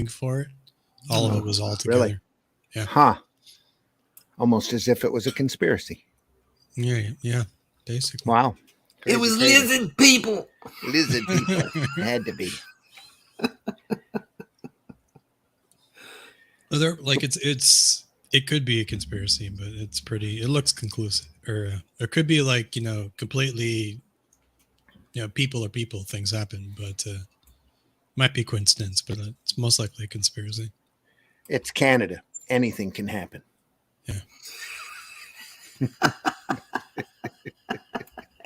for it. All of it was all together. Really? Yeah. Huh. Almost as if it was a conspiracy. Yeah, basically. Wow. It was lizard people. Lizard people. Had to be. It could be a conspiracy, but it looks conclusive, or it could be like, completely, people are people, things happen, but might be coincidence, but it's most likely a conspiracy. It's Canada. Anything can happen. Yeah.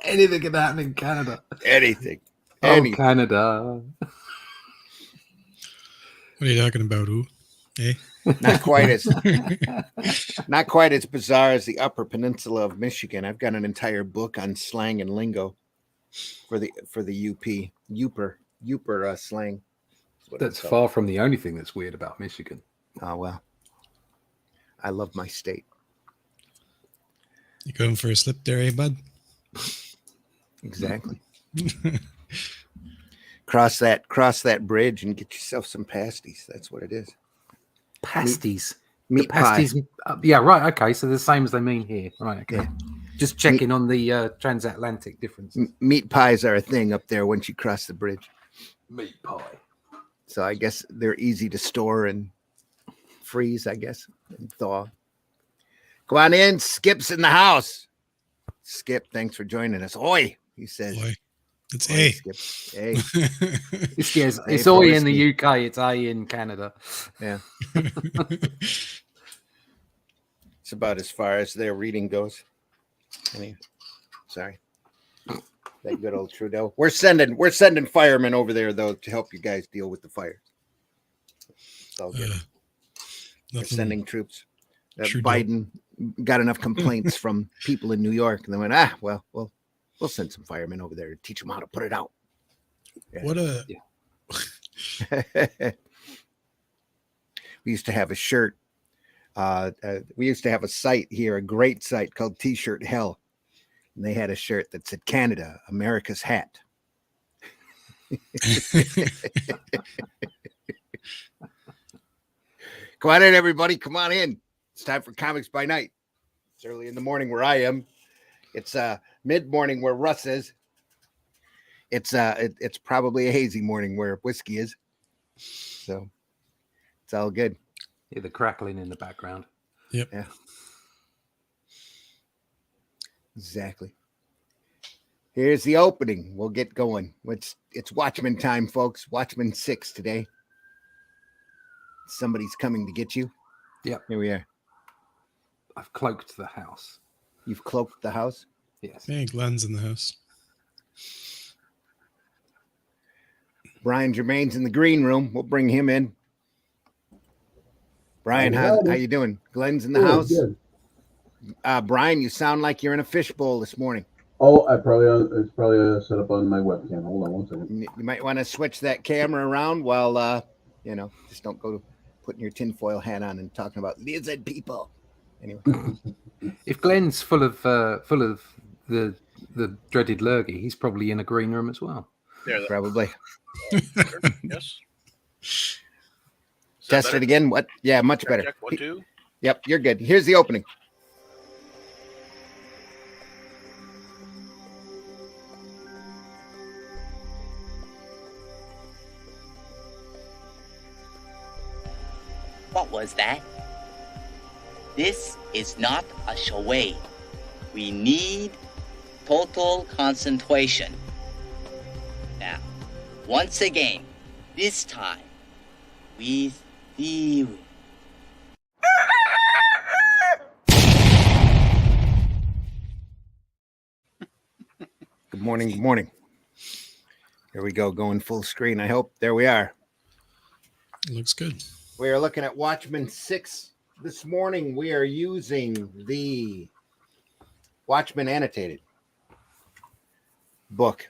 Anything can happen in Canada. Anything. Oh, Canada. What are you talking about, ooh? Eh? Not quite as bizarre as the Upper Peninsula of Michigan. I've got an entire book on slang and lingo for the Uper slang. That's far from the only thing that's weird about Michigan. Oh well. I love my state. You going for a slip there, eh, bud? Exactly. Cross that bridge and get yourself some pasties. That's what it is. Pasties. Meat pasties. Yeah, right. Okay, so the same as they mean here. Right. Okay. Yeah. Just checking on the transatlantic differences. Meat pies are a thing up there once you cross the bridge. Meat pie. So I guess they're easy to store and freeze, I guess, and thaw. Go on in. Skip's in the house. Skip, thanks for joining us. Oi, he says. Oi. It's Oi, A. Skip. Hey. It's oi in the UK. It's A in Canada. Yeah. It's about as far as their reading goes. Anyway, sorry. That good old Trudeau. We're sending firemen over there though to help you guys deal with the fire. It's all good. We're sending troops. Biden got enough complaints from people in New York, and they went, well, we'll send some firemen over there to teach them how to put it out. Yeah. We used to have a shirt. We used to have a site here, a great site called T-Shirt Hell. And they had a shirt that said Canada, America's hat. Come on in, everybody. Come on in. It's time for Comics by Night. It's early in the morning where I am. It's mid-morning where Russ is. It's probably a hazy morning where Whiskey is. So it's all good. Yeah, the crackling in the background. Yep. Yeah. Exactly. Here's the opening. We'll get going. It's Watchmen time, folks. Watchmen 6 today. Somebody's coming to get you. Yep. Here we are. I've cloaked the house. You've cloaked the house? Yes. Hey, Glenn's in the house. Brian Germain's in the green room. We'll bring him in. Brian, how you doing? Glenn's in the house. Good. Brian, you sound like you're in a fishbowl this morning. Oh, it's probably set up on my webcam. Hold on one second. You might want to switch that camera around while just don't go putting your tinfoil hat on and talking about lizard people. Anyway, if Glenn's full of the dreaded lurgy, he's probably in a green room as well. Yeah, probably. Yes. Test it again. What? Yeah, much better. Check 1, 2. Yep, you're good. Here's the opening. What was that? This is not a charade. We need total concentration. Now, once again, this time, with theory. Good morning. Good morning. Here we go, going full screen. I hope. There we are. Looks good. We are looking at Watchmen 6 this morning. We are using the Watchmen annotated book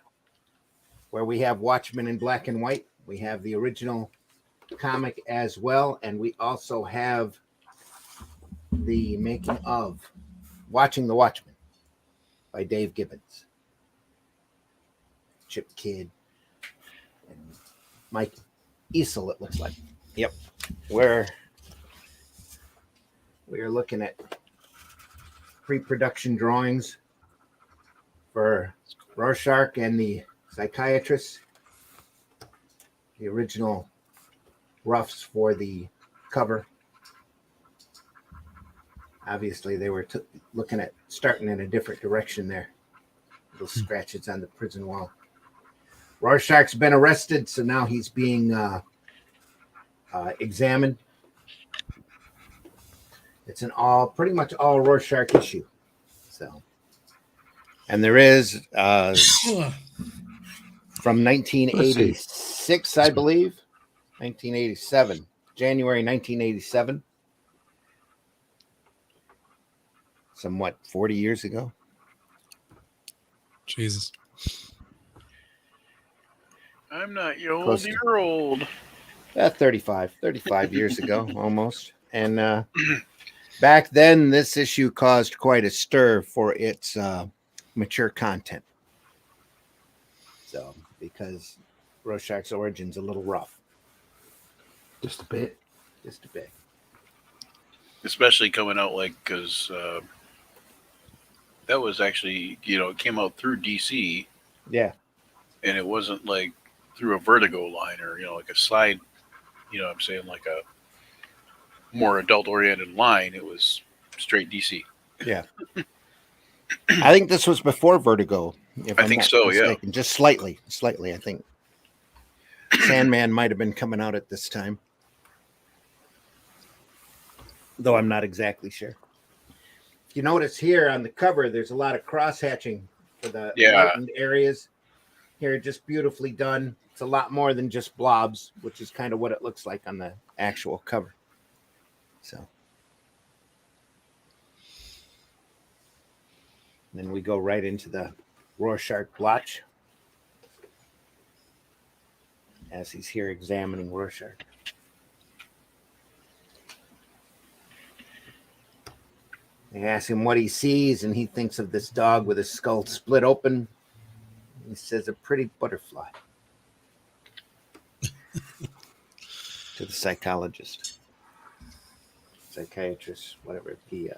where we have Watchmen in black and white. We have the original comic as well, and we also have the making of Watching the Watchmen by Dave Gibbons, Chip Kidd, and Mike Easel, it looks like. Yep. We're looking at pre-production drawings for Rorschach and the psychiatrist. The original roughs for the cover. Obviously, they were looking at starting in a different direction there. Little scratches on the prison wall. Rorschach's been arrested, so now he's being examined. It's an pretty much all Rorschach issue. So, and there is from 1986, I believe, 1987, January 1987. Somewhat 40 years ago. Jesus. I'm not your Close old. to- You're old. 35 years ago, almost. And back then, this issue caused quite a stir for its mature content. So, because Rorschach's origin's a little rough. Just a bit. Just a bit. Especially coming out because that was actually, it came out through DC, Yeah. and it wasn't like through a Vertigo line or, like a side, I'm saying like a more adult oriented line. It was straight DC. Yeah. I think this was before Vertigo. If I I'm think not so, yeah. mistaken. Just slightly, I think. Sandman might have been coming out at this time. Though I'm not exactly sure. If you notice here on the cover, there's a lot of cross-hatching for the lightened areas. Here, just beautifully done. It's a lot more than just blobs, which is kind of what it looks like on the actual cover. So. Then we go right into the Rorschach blotch as he's here examining Rorschach. They ask him what he sees, and he thinks of this dog with his skull split open. He says, a pretty butterfly. To the psychologist, psychiatrist, whatever, the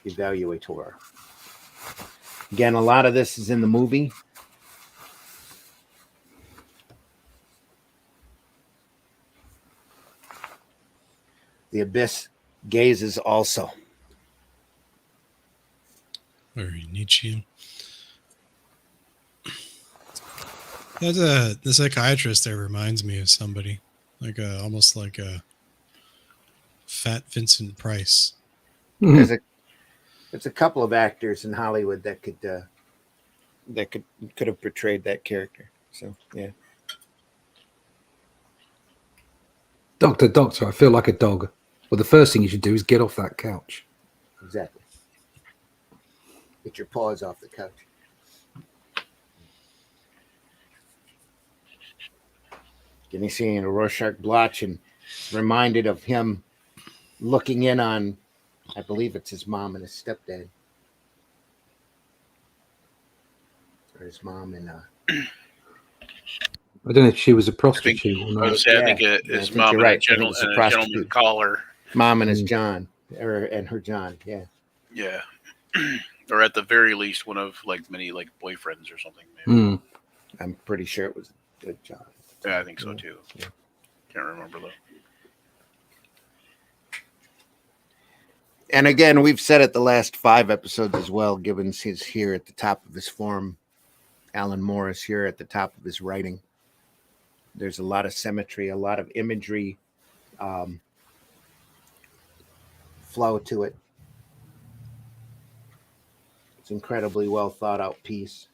evaluator. Again, a lot of this is in the movie. The abyss gazes also. Very Nietzschean. The psychiatrist there reminds me of somebody, almost like a fat Vincent Price. There's a couple of actors in Hollywood that could have portrayed that character. So yeah. Doctor, I feel like a dog. Well, the first thing you should do is get off that couch. Exactly. Get your paws off the couch. Can you see a Rorschach blotch and reminded of him looking in on, I believe it's his mom and his stepdad. Or his mom and I don't know if she was a prostitute or I not. would say, I Yeah. think I his think mom you're and right. a I think it's a gentleman prostitute. collar. mom and his John, and her John. Yeah. Yeah. Or at the very least, one of many boyfriends or something. Maybe. Mm. I'm pretty sure it was a good John. Yeah, I think so Yeah. too. Yeah. Can't remember though. And again, we've said it the last 5 episodes as well, given he's here at the top of his form. Alan Morris here at the top of his writing. There's a lot of symmetry, a lot of imagery flow to it. It's incredibly well thought out piece.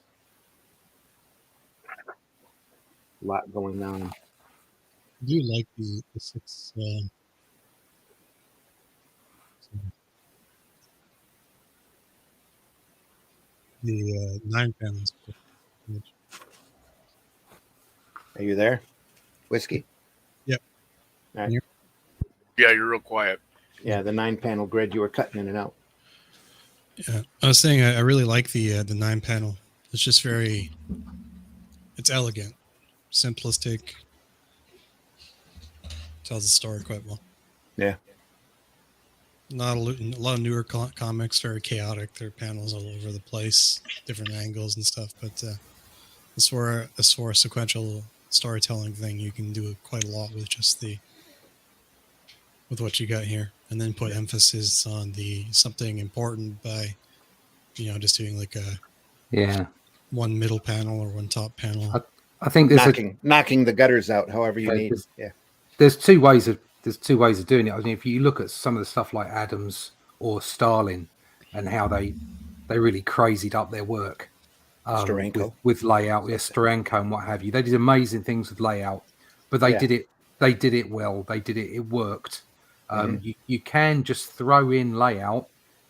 A lot going on. I do like the 6. The 9 panels. Are you there? Whiskey? Yep. All right. Yeah, you're real quiet. Yeah, the 9-panel grid. You were cutting in and out. Yeah, I was saying I really like the 9 panel. It's just it's elegant, simplistic. Tells the story quite well. Yeah. Not a lot of newer comics, very chaotic. There are panels all over the place, different angles and stuff. But as for a sequential storytelling thing, you can do quite a lot with just with what you got here, and then put emphasis on the something important by, just doing like Yeah. one middle panel or one top panel. I think there's knocking the gutters out however you Yeah, need. Yeah. there's two ways of doing it. I mean, if you look at some of the stuff like Adams or Starlin and how they really crazied up their work Steranko. with layout, Steranko and what have you. They did amazing things with layout, but they Yeah. did it well. It worked. You can just throw in layout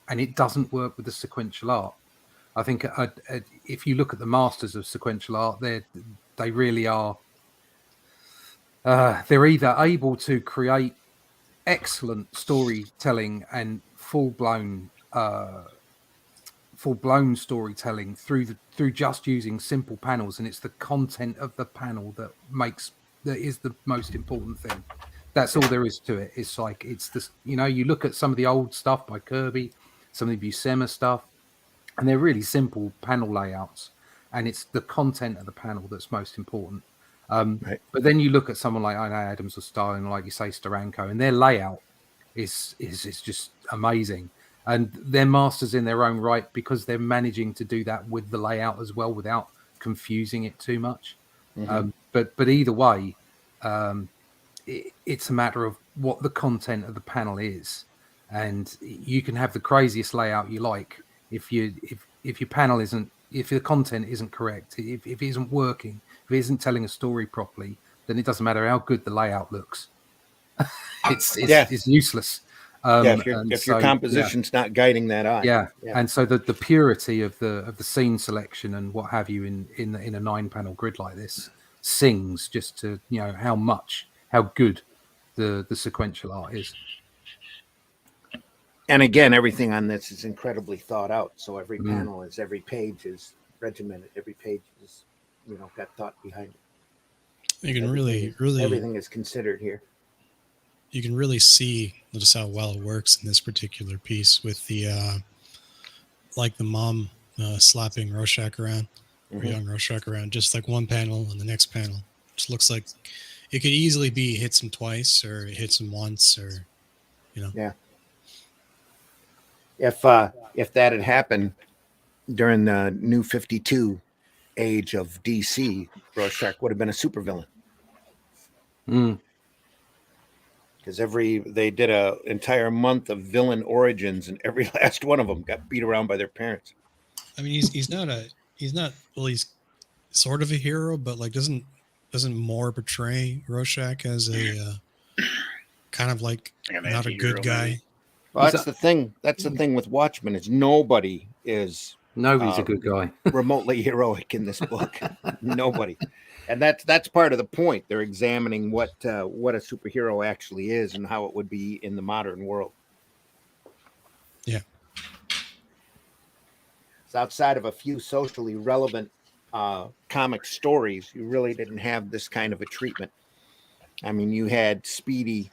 and it doesn't work with the sequential art. I think if you look at the masters of sequential art, they really are. They're either able to create excellent storytelling and full-blown storytelling through just using simple panels, and it's the content of the panel that is the most important thing. That's all there is to it. It's like it's this. You look at some of the old stuff by Kirby, some of the Buscema stuff, and they're really simple panel layouts, and it's the content of the panel that's most important. Right. But then you look at someone like Adams or Starlin, like you say, Steranko, and their layout is just amazing, and they're masters in their own right because they're managing to do that with the layout as well without confusing it too much. But either way, it's a matter of what the content of the panel is, and you can have the craziest layout you like if your panel isn't, if the content isn't correct, if it isn't working, if it isn't telling a story properly, then it doesn't matter how good the layout looks. It's useless. If your composition's not guiding that eye. Yeah. And so the purity of the scene selection and what have you in a 9-panel grid like this sings just to how good the sequential art is. And again, everything on this is incredibly thought out. So every panel every page is regimented. Every page is, got thought behind it. You can everything is considered here. You can really see just how well it works in this particular piece with the like the mom slapping Rorschach around, or young Rorschach around, just like one panel and the next panel. Just looks like it could easily be hits him twice or it hits him once, or Yeah. If that had happened during the New 52 age of DC, Rorschach would have been a supervillain. Because they did a entire month of villain origins, and every last one of them got beat around by their parents. I mean, he's sort of a hero, but like doesn't more portray Rorschach as a kind of like not a good guy. Maybe. Well, that's the thing. That's the thing with Watchmen is nobody's a good guy. remotely heroic in this book. Nobody. And that's part of the point. They're examining what a superhero actually is and how it would be in the modern world. Yeah. So outside of a few socially relevant comic stories, you really didn't have this kind of a treatment. I mean, you had Speedy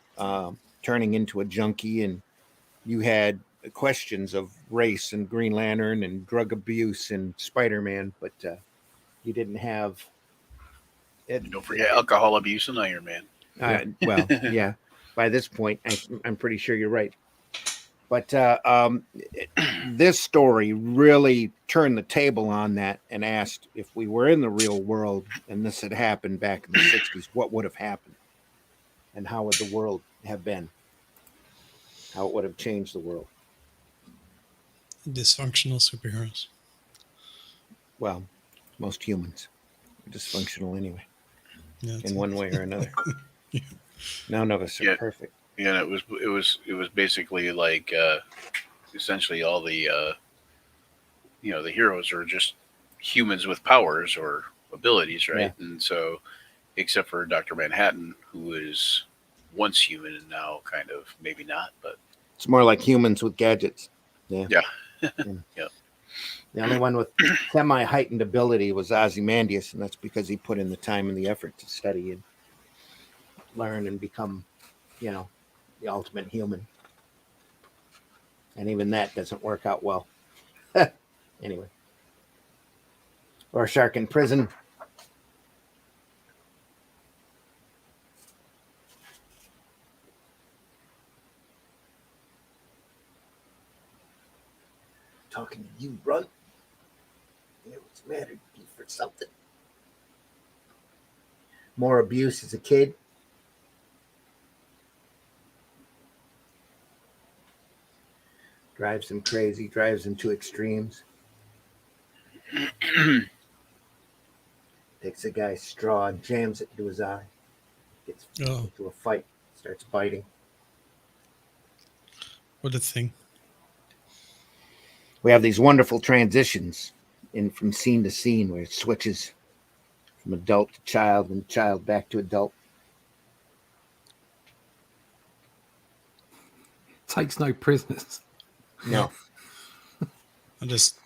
turning into a junkie, and you had questions of race and Green Lantern and drug abuse and Spider-Man, but you didn't have it. Don't forget alcohol abuse and Iron Man. Well, yeah. By this point, I'm pretty sure you're right. But this story really turned the table on that and asked, if we were in the real world and this had happened back in the 60s, what would have happened? And how would the world have been? How it would have changed the world? Dysfunctional superheroes. Well, most humans are dysfunctional anyway, Yeah, in one way or another. Yeah. None of us are perfect. Yeah, it was basically like essentially all the the heroes are just humans with powers or abilities, right? Yeah. And so, except for Dr. Manhattan, who is once human and now kind of maybe not, but It's more like humans with gadgets. Yeah. yeah. Yeah. The only one with semi-heightened ability was Ozymandias, and that's because he put in the time and the effort to study and learn and become you know, the ultimate human. And even that doesn't work out well. Anyway. Rorschach in prison. Talking to you, Runt. You know what's the matter? You for something? More abuse as a kid. Drives him crazy, drives him to extremes. Takes a guy's straw and jams it into his eye. Gets into a fight, starts biting. What a thing. We have these wonderful transitions in from scene to scene where it switches from adult to child and child back to adult. Takes no prisoners. No. I'm just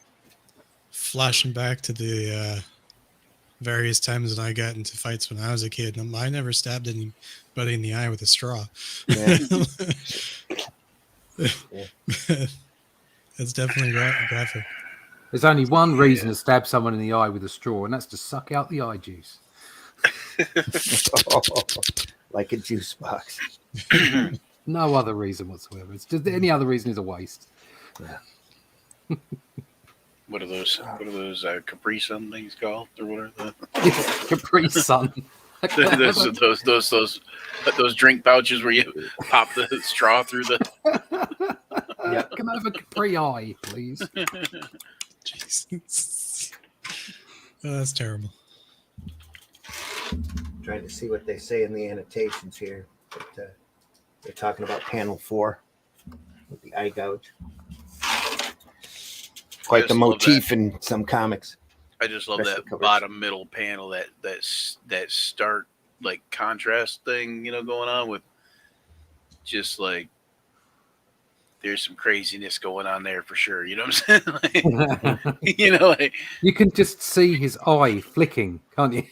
flashing back to the various times that I got into fights when I was a kid. I never stabbed anybody in the eye with a straw. Yeah. That's definitely graphic. There's only one reason to stab someone in the eye with a straw, and that's to suck out the eye juice. Like a juice box. No other reason whatsoever. It's just any other reason is a waste. Yeah. What are those Capri Sun things called, or what are the Capri Sun. those drink pouches where you pop the straw through the? Yeah. Can I have a Capri eye, please? Jesus. Oh, that's terrible. Trying to see what they say in the annotations here. But, they're talking about panel 4 with the eye gouge. Quite the motif in some comics. I just love Especially that covers. bottom middle panel, that stark like contrast thing, going on with just like there's some craziness going on there for sure. You know what I'm saying? Like, You can just see his eye flicking, can't you?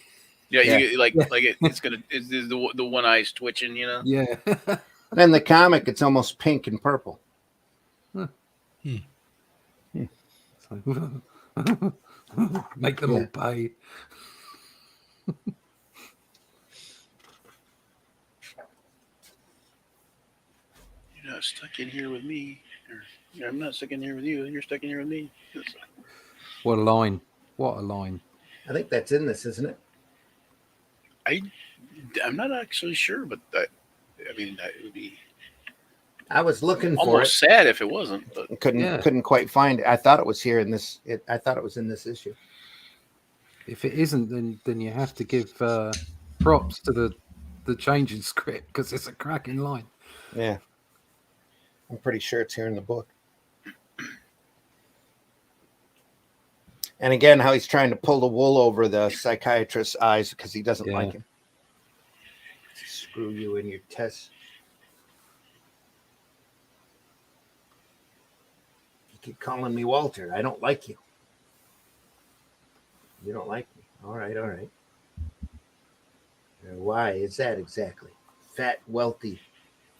yeah. Yeah. It's the one eye's twitching. Yeah. Then the comic, it's almost pink and purple. Make them all pay. You're not stuck in here with me. I'm not stuck in here with you. You're stuck in here with me. What a line. What a line. I think that's in this, isn't it? I'm not actually sure, but that would be I was looking for almost sad if it wasn't. But it. Couldn't quite find it. I thought it was here in this. I thought it was in this issue. If it isn't, then you have to give props to the change in script because it's a cracking line. Yeah. I'm pretty sure it's here in the book. And again, how he's trying to pull the wool over the psychiatrist's eyes because he doesn't like him. Screw you in your tests. You keep calling me Walter. I don't like you. You don't like me. All right. Why is that exactly? Fat, wealthy,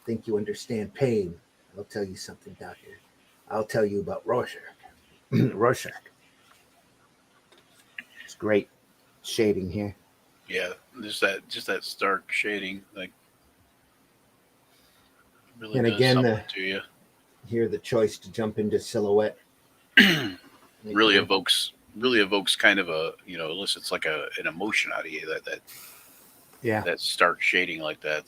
think you understand pain. I'll tell you something, doctor. I'll tell you about Rorschach. Rorschach. It's great shading here. yeah, just that stark shading, like really And does again, something to you. Here, the choice to jump into silhouette really evokes kind of a elicits like an emotion out of you that stark shading like that.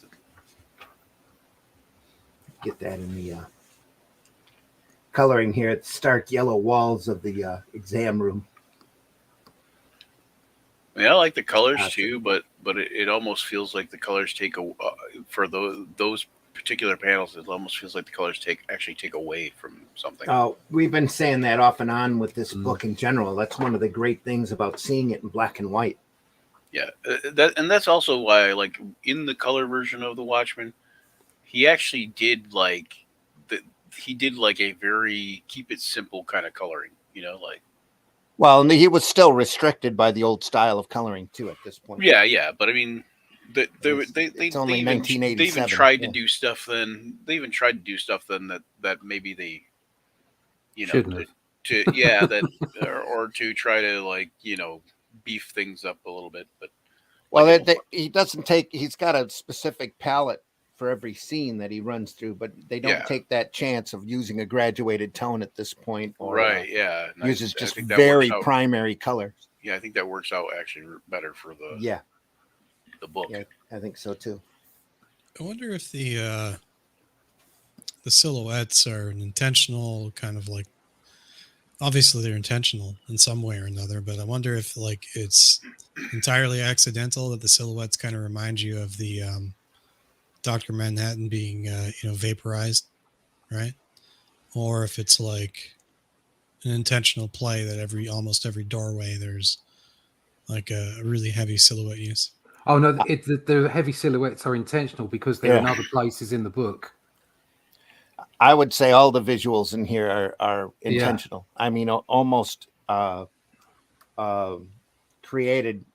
Get that in the coloring here. It's stark yellow walls of the exam room. I like the colors too, but it almost feels like the colors take for those particular panels. It almost feels like the colors take away from something. Oh, we've been saying that off and on with this book in general. That's one of the great things about seeing it in black and white. Yeah, that's also why, like, in the color version of the Watchmen, he actually did a very keep it simple kind of coloring. Well, and he was still restricted by the old style of coloring too at this point. Yeah, but I mean, It's only even 1987. tried to Yeah. do stuff then. They even tried to do stuff then that maybe they, Shouldn't have. to yeah that or to try to like beef things up a little bit, but Well, like he doesn't take. He's got a specific palette for every scene that he runs through, but they don't Yeah. take that chance of using a graduated tone at this point, or right, yeah, and uses I just think that works very out. primary colors. Yeah, I think that works out actually better for Yeah, the book. yeah, I think so too. I wonder if the silhouettes are an intentional kind of like, obviously they're intentional in some way or another, but I wonder if like it's entirely accidental that the silhouettes kind of remind you of the Dr. Manhattan being vaporized, right? Or if it's like an intentional play that almost every doorway there's like a really heavy silhouette use. Oh no, the heavy silhouettes are intentional because they're in Yeah. other places in the book. I would say all the visuals in here are Yeah. intentional. I mean, almost created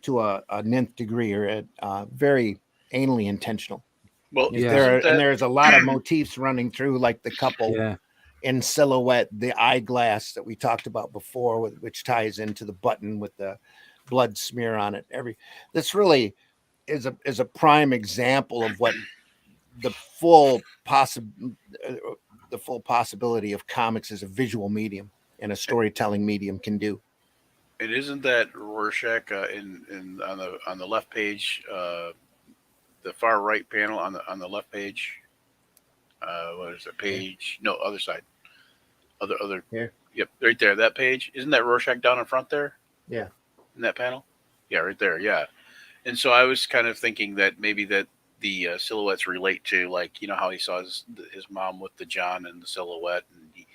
to a nth degree, or very anally intentional. Well, Yeah. There's a lot of motifs running through, like the couple Yeah. in silhouette, the eyeglass that we talked about before, which ties into the button with the blood smear on it. This really is a prime example of what the full possibility of comics as a visual medium and a storytelling medium can do. and isn't that Rorschach in on the left page, the far right panel on the left page? What is it? Page? No, other side. Other. Here? Yep, right there. That page. Isn't that Rorschach down in front there? Yeah. In that panel. Yeah, right there. Yeah. And so I was kind of thinking that maybe that the silhouettes relate to, like, how he saw his mom with the John and the silhouette, and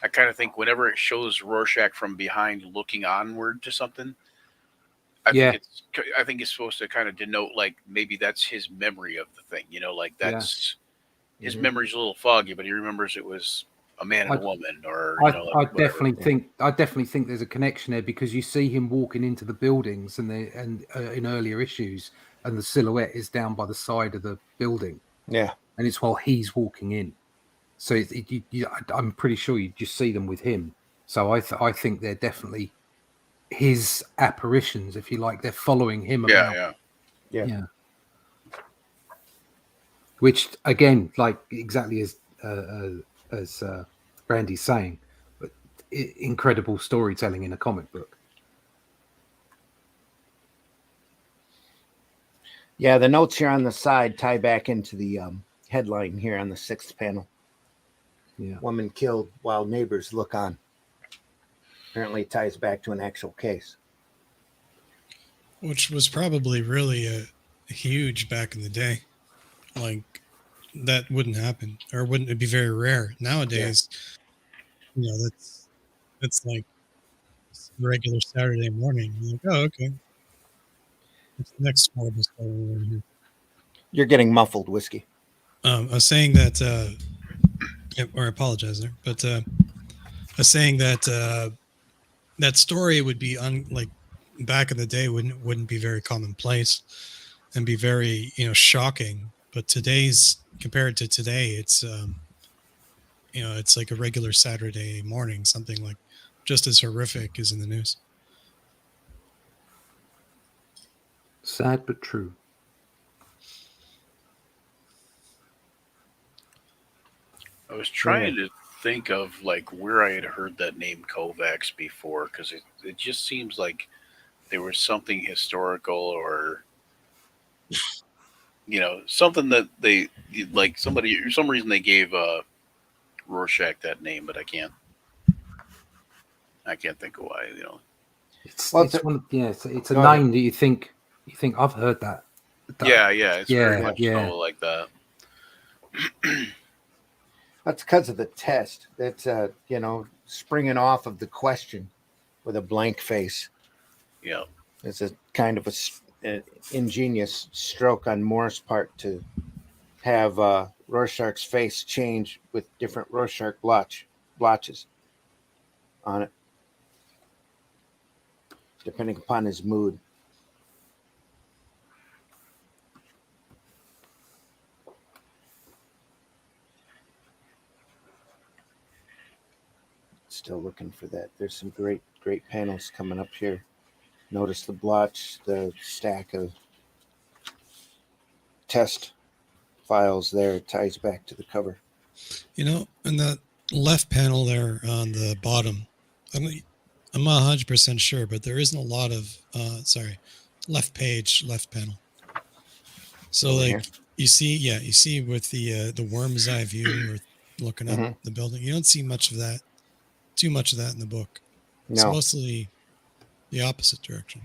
I kind of think whenever it shows Rorschach from behind looking onward to something, I think it's supposed to kind of denote like maybe that's his memory of the thing. Like that's his Mhm. memory's a little foggy, but he remembers it was a man and a woman, or I definitely think there's a connection there, because you see him walking into the buildings and in earlier issues, and the silhouette is down by the side of the building, Yeah. and it's while he's walking in. So I'm pretty sure you just see them with him. So I think they're definitely his apparitions, if you like. They're following him about. Yeah. Which again, like exactly as Brandy's saying, but incredible storytelling in a comic book. Yeah, the notes here on the side tie back into the headline here on the 6th panel. Yeah. Woman killed while neighbors look on. Apparently it ties back to an actual case. Which was probably really huge back in the day. Like, that wouldn't happen, or wouldn't it be very rare nowadays? That's like regular Saturday morning. You're like, oh, okay. What's the next horrible story we're in here? You're getting muffled, Whiskey. I was saying that, or I apologize there, but I was saying that that story would be like back in the day wouldn't be very commonplace and be very shocking. But compared to today, it's it's like a regular Saturday morning, something like just as horrific as in the news. Sad but true. I was trying to think of like where I had heard that name Kovacs before, because it just seems like there was something historical, or something that they like somebody for some reason they gave Rorschach that name, but I can't think of why. It's one of, it's a name that you think I've heard that. It's very much so like that. That's because of the test. That's springing off of the question with a blank face. Yeah, it's a kind of an ingenious stroke on Moore's part to have Rorschach's face change with different Rorschach blotches on it, depending upon his mood. still looking for that. There's some great panels coming up here. Notice the blotch, the stack of test files there. It ties back to the cover. You know, in that left panel there on the bottom, I'm not 100% sure, but there isn't a lot of, left page, left panel. So Over like here. you see with the worm's eye view or looking up Mhm. the building, you don't see too much of that in the book. It's No, mostly the opposite direction,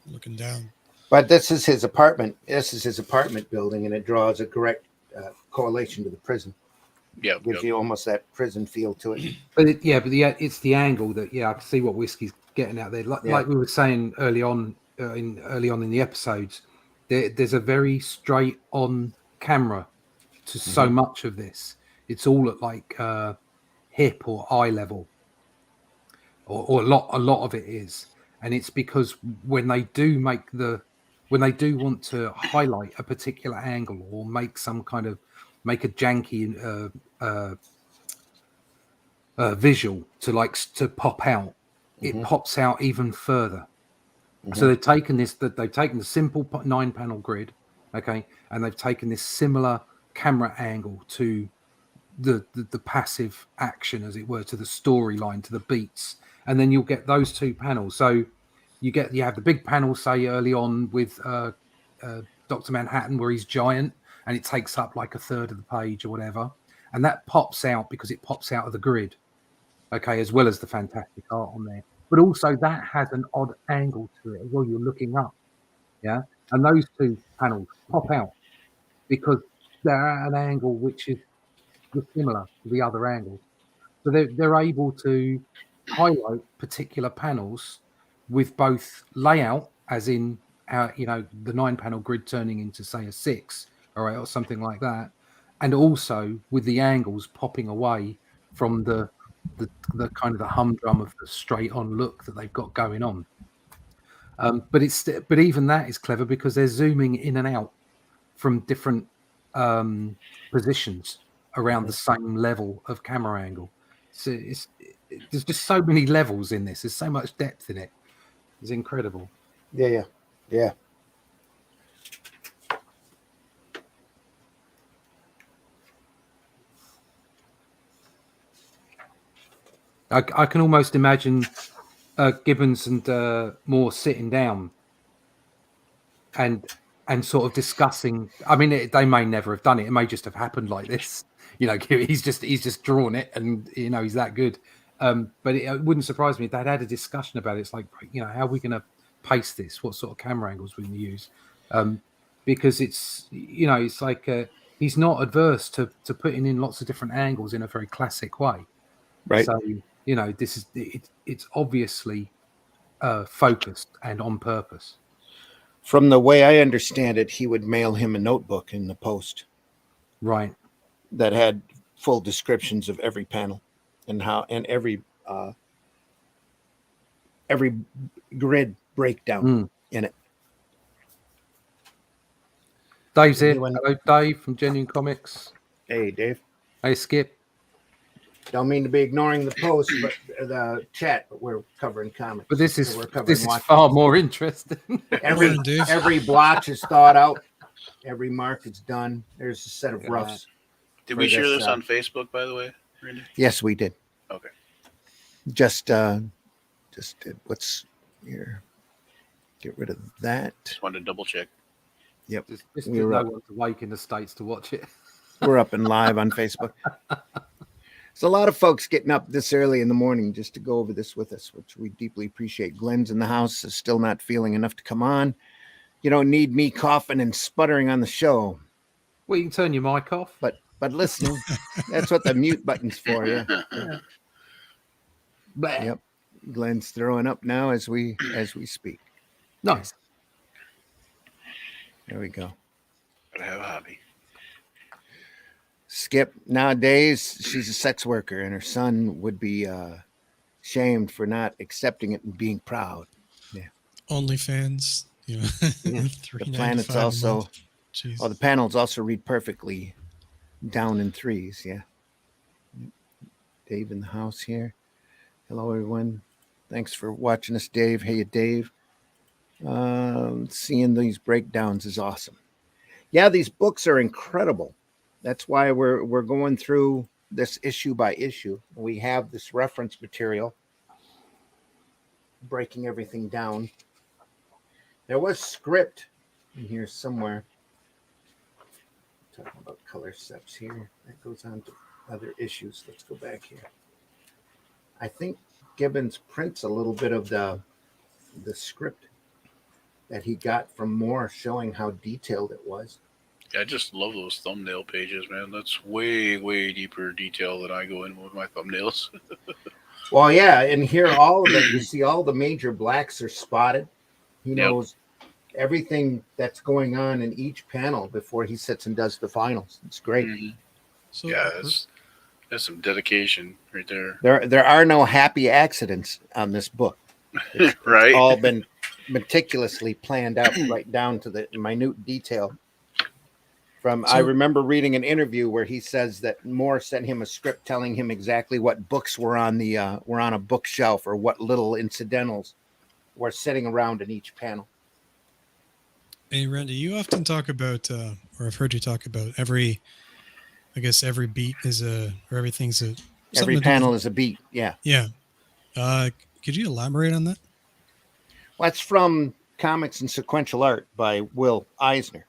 looking down. but this is his apartment. This is his apartment building, and it draws a direct correlation to the prison. Yep. Gives you almost that prison feel to it. But it's the angle that I can see what Whiskey's getting out there. Like we were saying early on in the episodes, there's a very straight on camera to so much of this. It's all at like hip or eye level, or a lot of it is, and it's because when they do want to highlight a particular angle or make a janky visual to pop out, it pops out even further. So they've taken the simple 9-panel grid, okay, and they've taken this similar camera angle to the passive action, as it were, to the storyline, to the beats, and then you'll get those two panels. So you have the big panel, say early on with Dr. Manhattan, where he's giant, and it takes up like a third of the page or whatever, and that pops out because it pops out of the grid, okay, as well as the fantastic art on there. But also that has an odd angle to it as well. You're looking up, yeah, and those two panels pop out because they're at an angle which is similar to the other angles. So they're able to highlight particular panels with both layout, as in the 9-panel grid turning into say a 6, all right, or something like that, and also with the angles popping away from the kind of the humdrum of the straight on look that they've got going on. But even that is clever because they're zooming in and out from different positions around the same level of camera angle. So there's just so many levels in this. There's so much depth in it. It's incredible. Yeah. I can almost imagine Gibbons and Moore sitting down and sort of discussing. I mean, they may never have done it. It may just have happened like this. He's just drawn it, and he's that good. But it wouldn't surprise me if they'd had a discussion about it. It's like, how are we going to pace this? What sort of camera angles we can use? Because it's it's like he's not adverse to putting in lots of different angles in a very classic way. Right. So this is it's obviously focused and on purpose. From the way I understand it, he would mail him a notebook in the post, Right. that had full descriptions of every panel and every grid breakdown in it. Dave's here. Hello, Dave from Genuine Comics. Hey, Dave. Hey, Skip. Don't mean to be ignoring the post, but the chat, but we're covering comics. But this is So we're covering WATCHMEN. far more interesting. Every blotch is thought out. Every mark is done. There's a set of roughs. Did we share this on Facebook, by the way, Randy? Yes, we did. Okay. Just what's here? Get rid of that. Just wanted to double check. Yep. Just We no were up. one's awake in the States to watch it. We're up and live on Facebook. There's a lot of folks getting up this early in the morning just to go over this with us, which we deeply appreciate. Glenn's in the house, is still not feeling enough to come on. You don't need me coughing and sputtering on the show. Well, you can turn your mic off. But listening, that's what the mute button's for. Yeah. Yep. Glenn's throwing up now as we speak. Nice. There we go. Gotta have a hobby. Skip, nowadays she's a sex worker and her son would be shamed for not accepting it and being proud. Yeah. OnlyFans, The planets also, the panels also read perfectly down in threes. Yeah. Dave in the house here. Hello, everyone. Thanks for watching us, Dave. Hey, Dave. Seeing these breakdowns is awesome. Yeah, these books are incredible. That's why we're going through this issue by issue. We have this reference material, breaking everything down. There was script in here somewhere. Talking about color steps here. That goes on to other issues. Let's go back here. I think Gibbons prints a little bit of the script that he got from Moore, showing how detailed it was. I just love those thumbnail pages, man. That's way, way deeper detail than I go in with my thumbnails. Well, yeah, and here all of it, you see all the major blacks are spotted. He knows everything that's going on in each panel before he sits and does the finals. It's great. Mhm. So Yeah, that's some dedication right there. There are no happy accidents on this book. It's Right? all been meticulously planned out right down to the minute detail. I remember reading an interview where he says that Moore sent him a script telling him exactly what books were on a bookshelf, or what little incidentals were sitting around in each panel. Hey, Randy, you often talk about, or I've heard you talk about every beat is or everything's a Every panel is a beat. Yeah. Yeah. Could you elaborate on that? Well, that's from Comics and Sequential Art by Will Eisner,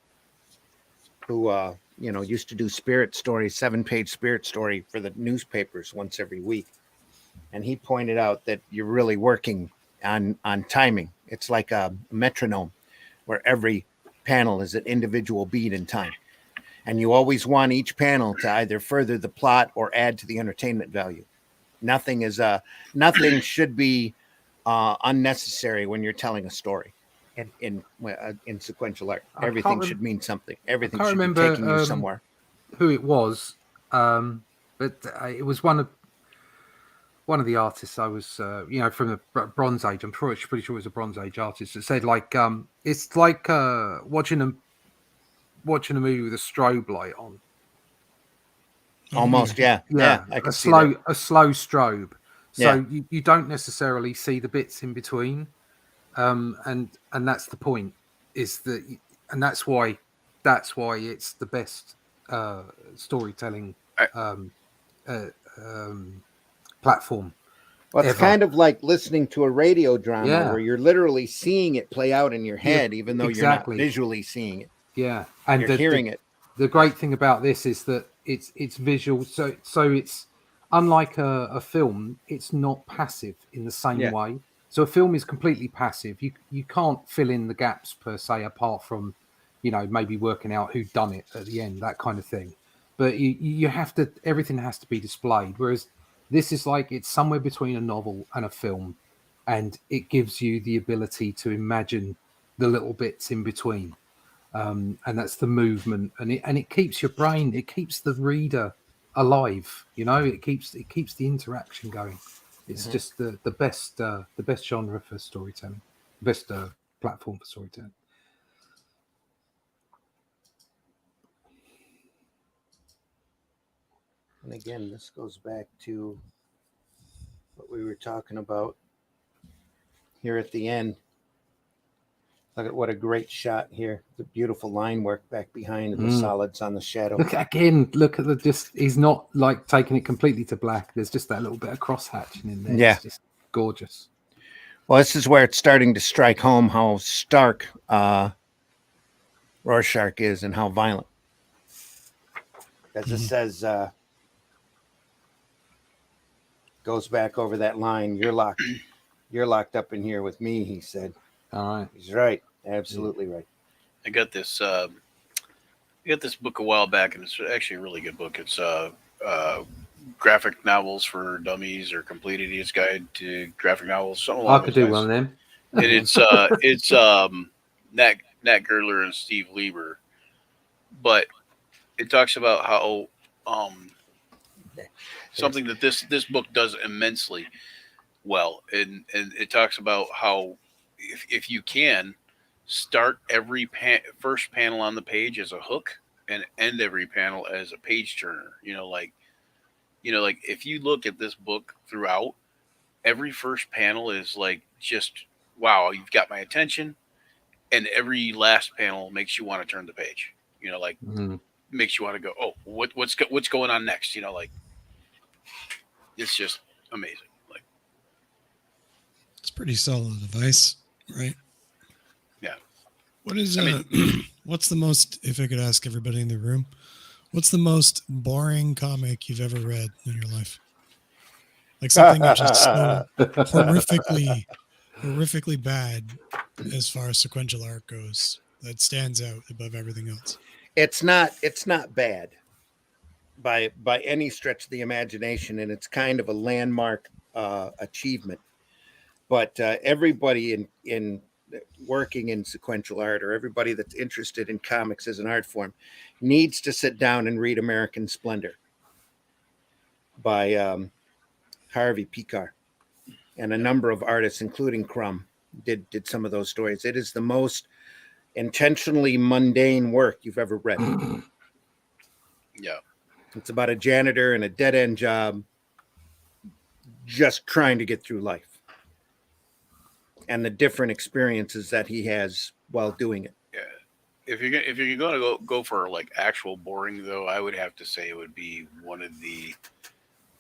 who used to do spirit stories, 7-page spirit story for the newspapers once every week. And he pointed out that you're really working on timing. It's like a metronome where every panel is an individual beat in time. And you always want each panel to either further the plot or add to the entertainment value. Nothing should be unnecessary when you're telling a story. In sequential art, everything should mean something. Everything should be taking you somewhere. Who it was, but it was one of the artists I was, from the Bronze Age. I'm pretty sure it was a Bronze Age artist that said, like, it's like watching a movie with a strobe light on. Almost, yeah. I can see that. A slow strobe. So Yeah. you don't necessarily see the bits in between, and that's the point. And that's why it's the best storytelling platform. Well, it's ever. kind of like listening to a radio drama where you're literally seeing it play out in your head, even though you're not visually seeing it. Yeah, and you're hearing it. The great thing about this is that it's visual. So it's unlike a film. It's not passive in the same way. So a film is completely passive. You can't fill in the gaps per se, apart from maybe working out who done it at the end, that kind of thing. But you have to, everything has to be displayed. Whereas this is like, it's somewhere between a novel and a film, and it gives you the ability to imagine the little bits in between. And that's the movement, and it keeps your brain, it keeps the reader alive. It keeps the interaction going. It's just the best genre for storytelling, best platform for storytelling. And again, this goes back to what we were talking about here at the end. Look at what a great shot here. The beautiful line work back behind and the solids on the shadow. Look at he's not like taking it completely to black. There's just that little bit of cross hatching in there. Yeah. It's just gorgeous. Well, this is where it's starting to strike home how stark Rorschach is and how violent. As it says, goes back over that line. You're locked up in here with me, he said. All right. He's right. Absolutely right. I got this book a while back, and it's actually a really good book. It's graphic novels for dummies, or Complete Idiot's Guide to Graphic Novels. Something along I could those do lines. one of them. And it's Nat Gertler and Steve Lieber, but it talks about how something that this book does immensely well, and it talks about how if you can start every first panel on the page as a hook and end every panel as a page turner, like if you look at this book throughout, every first panel is like just wow, you've got my attention, and every last panel makes you want to turn the page. Like makes you want to go, oh, what's going on next? Like it's just amazing. Like It's pretty solid advice, right? yeah. What is I mean- what's the most, if I could ask everybody in the room, what's the most boring comic you've ever read in your life? Like something that's just so horrifically bad as far as sequential art goes that stands out above everything else. It's not bad by any stretch of the imagination, and it's kind of a landmark achievement. But everybody in working in sequential art, or everybody that's interested in comics as an art form, needs to sit down and read American Splendor by Harvey Pekar, and a number of artists, including Crumb, did some of those stories. It is the most intentionally mundane work you've ever read. Yeah. It's about a janitor and a dead-end job just trying to get through life, and the different experiences that he has while doing it. Yeah. If you're going to go for like actual boring though, I would have to say it would be one of the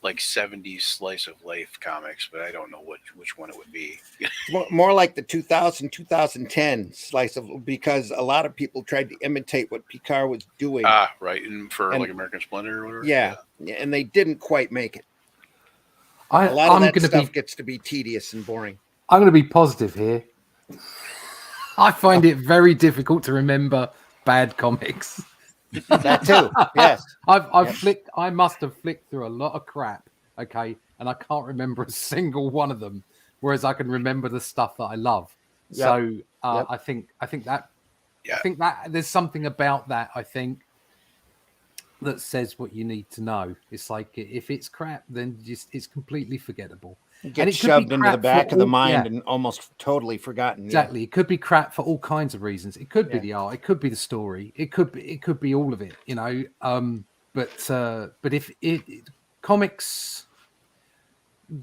like 70s slice of life comics, but I don't know which one it would be. More like the 2010 slice of, because a lot of people tried to imitate what Pekar was doing. Right. And for like American Splendor or whatever. Yeah, and they didn't quite make it. A lot of that stuff gets to be tedious and boring. I'm going to be positive here. I find it very difficult to remember bad comics. That too. Yes. I must have flicked through a lot of crap. Okay. And I can't remember a single one of them. Whereas I can remember the stuff that I love. Yep. So I think that there's something about that, I think, that says what you need to know. It's like, if it's crap, then it's completely forgettable. It gets shoved into the back of the mind and almost totally forgotten. Exactly. Yeah. It could be crap for all kinds of reasons. It could be the art. It could be the story. It could be all of it, But if comics,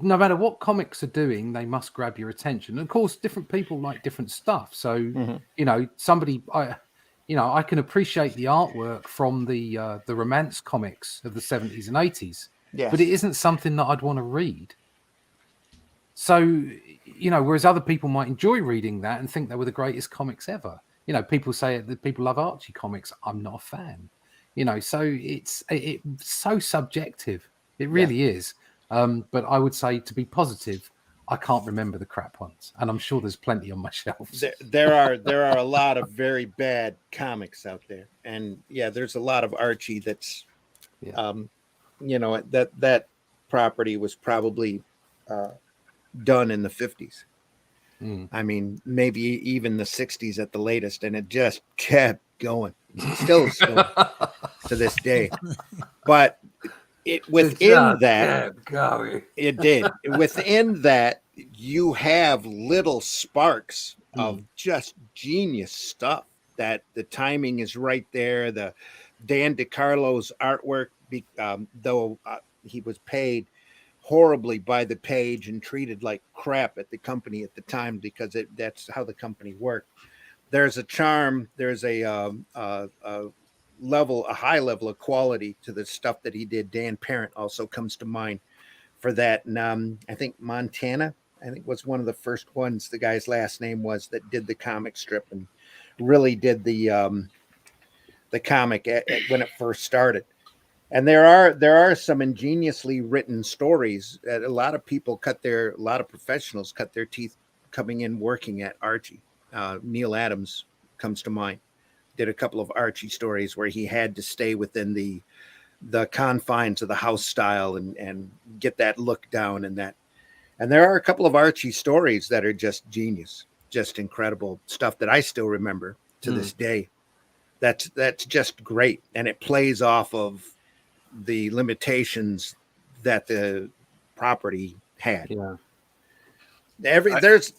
no matter what comics are doing, they must grab your attention. And of course, different people like different stuff. So, I can appreciate the artwork from the romance comics of the 70s and 80s. Yes. But it isn't something that I'd want to read. So, whereas other people might enjoy reading that and think they were the greatest comics ever. People say that people love Archie comics. I'm not a fan. So it's so subjective. It really is. But I would say, to be positive, I can't remember the crap ones, and I'm sure there's plenty on my shelves. There are a lot of very bad comics out there, and there's a lot of Archie that's, that property was probably done in the 50s. I mean, maybe even the 60s at the latest, and it just kept going. Still to this day. But within that, you have little sparks of just genius stuff. That the timing is right there. The Dan DiCarlo's artwork, though he was paid horribly by the page and treated like crap at the company at the time, because that's how the company worked. There's a charm. There's a high level of quality to the stuff that he did. Dan Parent also comes to mind for that. And I think Montana, was one of the first ones, the guy's last name was, that did the comic strip and really did the comic when it first started. And there are some ingeniously written stories that a lot of professionals cut their teeth coming in working at Archie. Neil Adams comes to mind. Did a couple of Archie stories where he had to stay within the confines of the house style and get that look down and that. And there are a couple of Archie stories that are just genius, just incredible stuff that I still remember to this day. That's just great. And it plays off of the limitations that the property had. Yeah. There's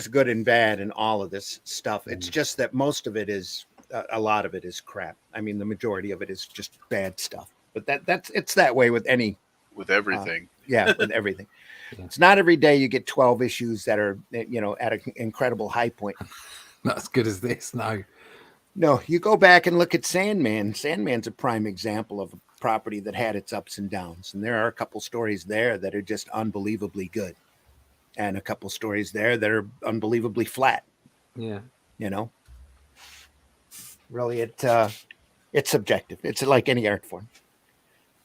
good and bad in all of this stuff. It's just that most of it is a lot of it is crap. I mean, the majority of it is just bad stuff. But it's that way with any with everything. Yeah, with everything. Yeah. It's not every day you get 12 issues that are, at an incredible high point. Not as good as this. No. No, you go back and look at Sandman. Sandman's a prime example of a property that had its ups and downs. And there are a couple stories there that are just unbelievably good. And a couple stories there that are unbelievably flat. Yeah. Really, it's subjective. It's like any art form.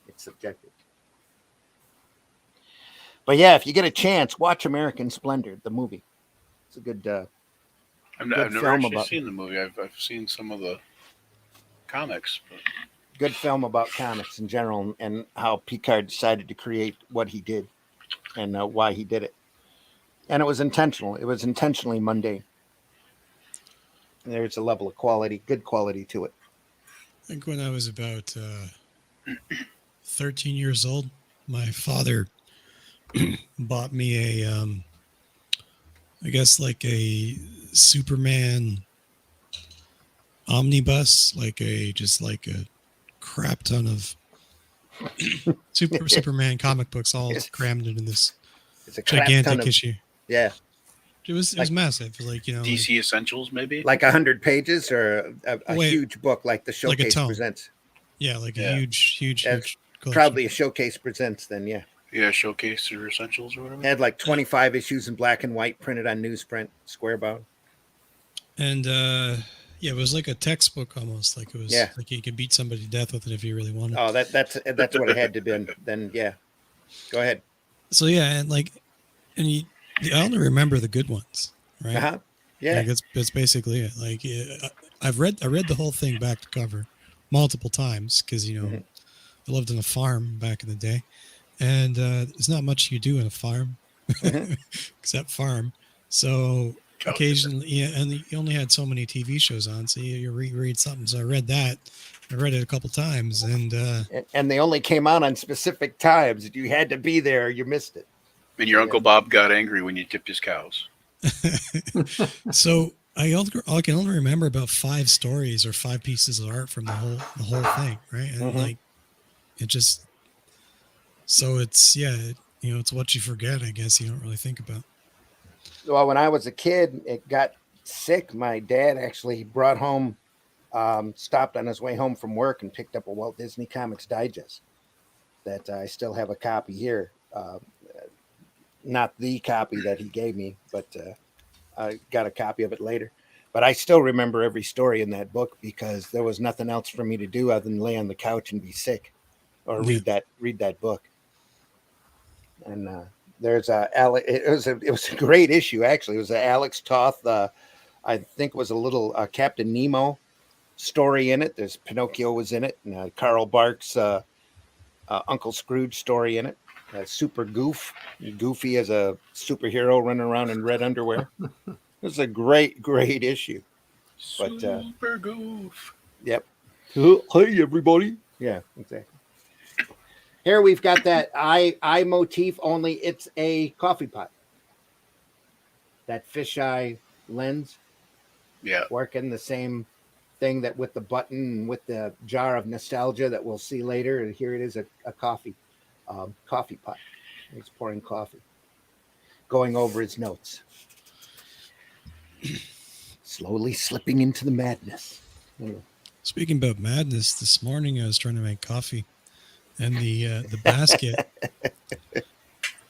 It's subjective. But yeah, if you get a chance, watch American Splendor, the movie. It's a good I've good never film actually about- seen the movie. I've seen some of the comics. But good film about comics in general and how Picard decided to create what he did and why he did it. And it was intentional. It was intentionally mundane. And there's a level of quality, good quality to it. I think when I was about 13 years old, my father bought me a, I guess like a Superman omnibus, just like a crap ton of Superman comic books all Yes. crammed into this It's a crap ton gigantic of, issue. yeah, It was like- massive, DC Essentials, maybe. like 100 pages or a Wait, huge book like the like a Showcase tome. presents. yeah, Yeah. a huge That's collection. Probably a Showcase presents then, yeah. Yeah, Showcase or Essentials or whatever. Had like 25 issues in black and white printed on newsprint, square bound. And yeah, it was like a textbook almost. Like it was Yeah. like you could beat somebody to death with it if you really wanted. Oh, that's what it had to be. Then yeah, go ahead. So yeah, and I only remember the good ones, right? Uh-huh. Yeah. Like that's basically it. Like I read the whole thing back to cover multiple times because Mhm. I lived in a farm back in the day, and there's not much you do in a farm Mhm. except farm. So occasionally, yeah, and you only had so many TV shows on, so you reread something. So I read that. I read it a couple times, and And they only came out on specific times. You had to be there. Or you missed it. And your Uncle Bob got angry when you tipped his cows. so I can only remember about 5 stories or 5 pieces of art from the whole thing, right? And Mhm. like it just, so it's it's what you forget, I guess. You don't really think about. Well, when I was a kid, it got sick. My dad actually brought home, stopped on his way home from work and picked up a Walt Disney Comics Digest that I still have a copy here. Not the copy that he gave me, but I got a copy of it later. But I still remember every story in that book because there was nothing else for me to do other than lay on the couch and be sick or Yeah. read that book. And there's it was a great issue, actually. It was an Alex Toth, I think it was a little Captain Nemo story in it. There's Pinocchio was in it, and Carl Barks' Uncle Scrooge story in it. Super Goofy as a superhero running around in red underwear. It was a great issue. But, Super goof. Yep. Hey, everybody. Yeah, exactly. Here we've got that eye motif, only it's a coffee pot. That fisheye lens Yeah. working the same thing that with the button and with the jar of nostalgia that we'll see later. And here it is, a coffee pot. He's pouring coffee, going over his notes, slowly slipping into the madness. Anyway. Speaking about madness, this morning I was trying to make coffee, and the basket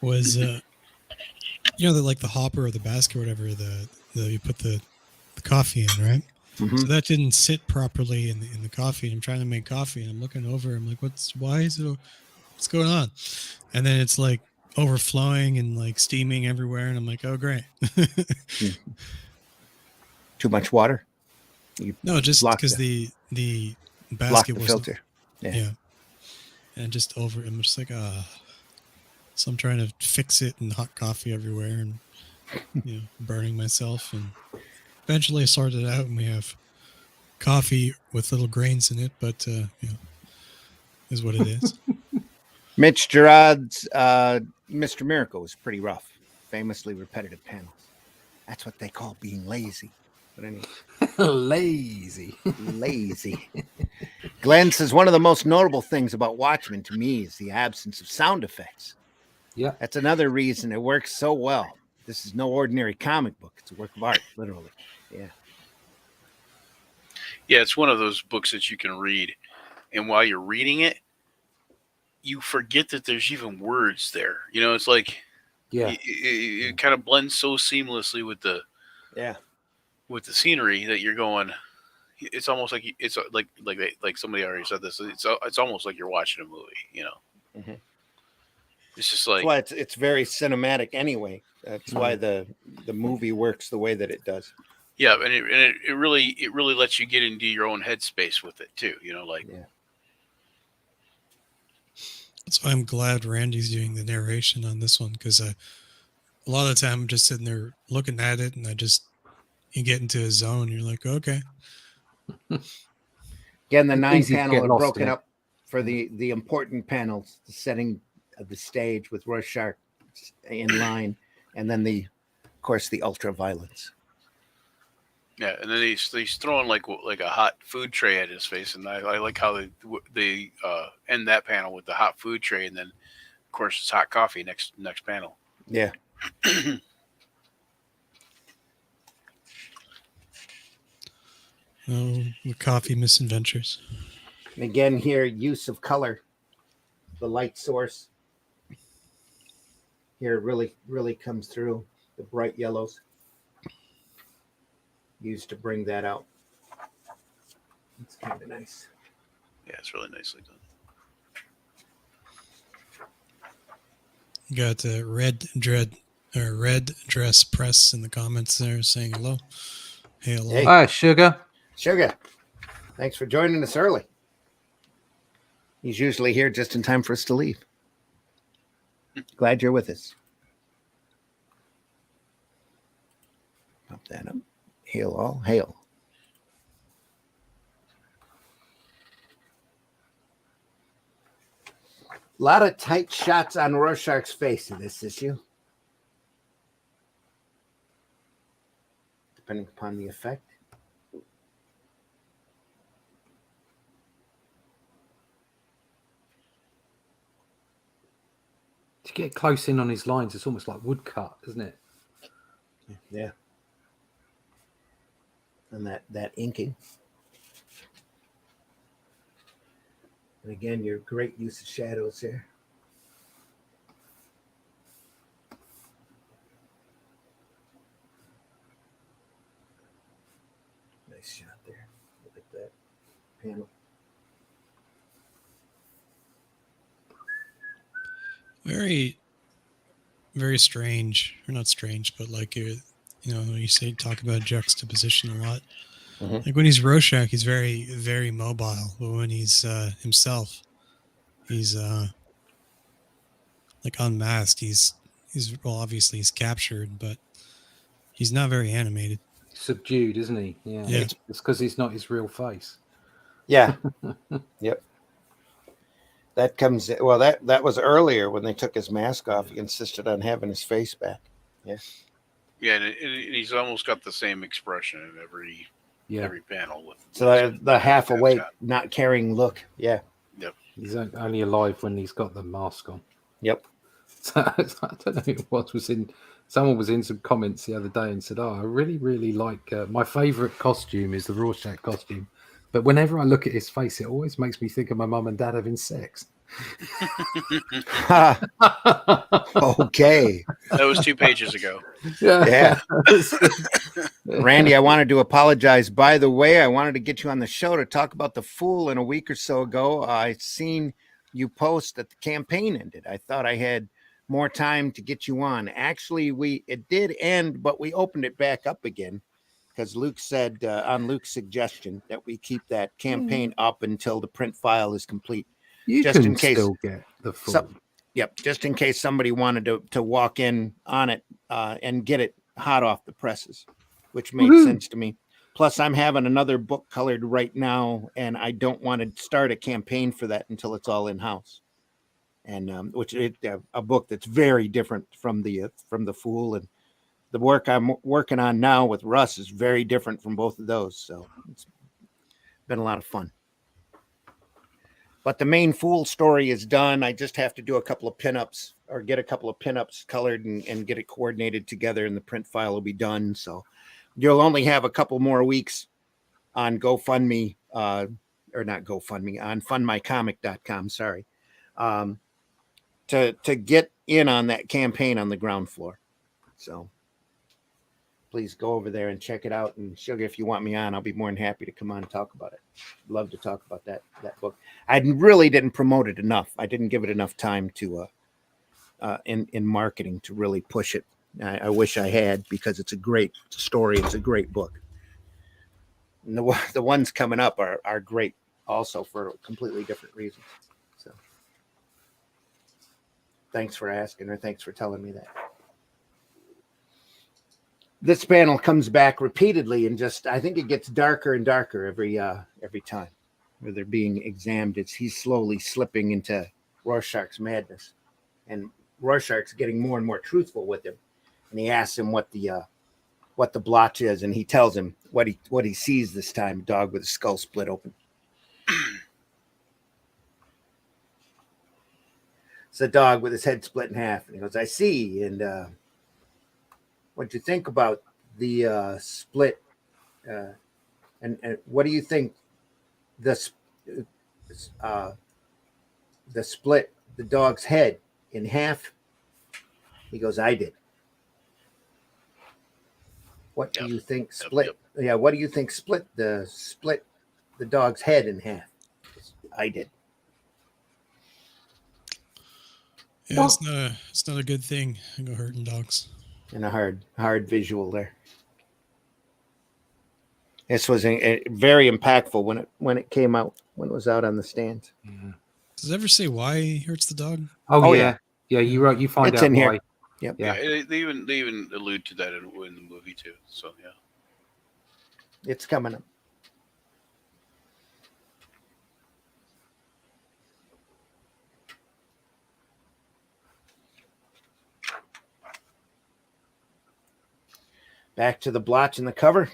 was like the hopper or the basket, or whatever the you put the coffee in, right? Mhm. So that didn't sit properly in the coffee. I'm trying to make coffee, and I'm looking over. I'm like, what's going on? And then it's like overflowing and like steaming everywhere, and I'm like, oh great. Too much water. No, just Block because the- the Block basket the was filter. yeah, and just over. I'm just like so I'm trying to fix it, and hot coffee everywhere, and burning myself, and eventually I sorted it out, and we have coffee with little grains in it, but is what it is. Mitch Gerard's Mr. Miracle was pretty rough, famously repetitive panels. That's what they call being lazy. But anyway, Lazy. lazy. Glenn says one of the most notable things about Watchmen to me is the absence of sound effects. Yeah. That's another reason it works so well. This is no ordinary comic book. It's a work of art, literally. Yeah. Yeah, it's one of those books that you can read, and while you're reading it, you forget that there's even words there. You know, it's like Yeah. it kind of blends so seamlessly with the Yeah. scenery that you're going. It's almost like it's like somebody already said this. It's almost like you're watching a movie. You know, Mhm. it's just That's like why it's very cinematic anyway. That's why the movie works the way that it does. yeah, and it really lets you get into your own headspace with it too. You know, like Yeah. That's why I'm glad Randy's doing the narration on this one, because a lot of the time I'm just sitting there looking at it, and you get into a zone. You're like, okay, Again, the It's 9 easy to panel get are lost broken in it. up for the important panels, the setting of the stage with Rorschach in line, and then of course the ultra violence. yeah, and then he's throwing like a hot food tray at his face, and I like how they end that panel with the hot food tray, and then of course it's hot coffee next panel. Yeah. oh, the coffee misadventures. And again, here use of color, the light source. Here really comes through. The bright yellows used to bring that out. It's kind of nice. Yeah, it's really nicely done. You got the red dress press in the comments there saying hello. Hey, hello. Hey. Ah, sugar. Sugar, thanks for joining us early. He's usually here just in time for us to leave. Glad you're with us. Pop that up. Hail all, hail. A lot of tight shots on Rorschach's face in this issue, depending upon the effect. To get close in on his lines, it's almost like woodcut, isn't it? Yeah. And that inking. And again, your great use of shadows here. Nice shot there. Look at that panel. Very, very strange, or not strange, but like you talk about juxtaposition a lot. Mhm. Like when he's Rorschach, he's very, very mobile, but when he's himself, he's like unmasked. He's well, obviously he's captured, but he's not very animated. Subdued, isn't he? Yeah. Yeah. It's because he's not his real face. Yeah. Yep. That comes well. That was earlier when they took his mask off. He insisted on having his face back. Yeah, and he's almost got the same expression in every panel. With So the half that's awake, got- not caring look. Yeah. He's only alive when he's got the mask on. Yep. So, I don't know who it was in. Someone was in some comments the other day and said, "Oh, I really, really like my favorite costume is the Rorschach costume, but whenever I look at his face, it always makes me think of my mum and dad having sex." Okay. That was 2 pages ago. Yeah. Randy, I wanted to apologize. By the way, I wanted to get you on the show to talk about The Fool. In a week or so ago, I seen you post that the campaign ended. I thought I had more time to get you on. Actually, it did end, but we opened it back up again because Luke said on Luke's suggestion that we keep that campaign up until the print file is complete. You Just can in case- still get the full. Yep, just in case somebody wanted to walk in on it and get it hot off the presses, which made Woohoo. sense to me. Plus, I'm having another book colored right now, and I don't want to start a campaign for that until it's all in house. And which a book that's very different from the Fool, and the work I'm working on now with Russ is very different from both of those. So it's been a lot of fun. But the main Fool story is done. I just have to do a couple of pinups or get a couple of pinups colored and get it coordinated together, and the print file will be done. So you'll only have a couple more weeks on GoFundMe, or not GoFundMe, on fundmycomic.com, sorry, to get in on that campaign on the ground floor. So please go over there and check it out. And Sugar, if you want me on, I'll be more than happy to come on and talk about it. Love to talk about that book. I really didn't promote it enough. I didn't give it enough time to in marketing to really push it. I wish I had, because it's a great story. It's a great book. And the ones coming up are great also for completely different reasons. So thanks for asking, or thanks for telling me that. This panel comes back repeatedly, and just I think it gets darker and darker every time where they're being examined. He's slowly slipping into Rorschach's madness, and Rorschach's getting more and more truthful with him. And he asks him what the blotch is, and he tells him what he sees this time: a dog with a skull split open. It's a dog with his head split in half, and he goes, "I see." And what'd you think about the split? And what do you think the split the dog's head in half? He goes, "I did." What do you think split? Yeah, what do you think split the dog's head in half? I did. Yeah, it's not a good thing. I go hurting dogs. And a hard visual there. This was very impactful when it came out, when it was out on the stand. Yeah. Does it ever say why he hurts the dog? Oh yeah. Yeah, you find It's out in why. here. Yep. Yeah. They even allude to that in the movie too. So yeah. It's coming up. Back to the blotch in the cover.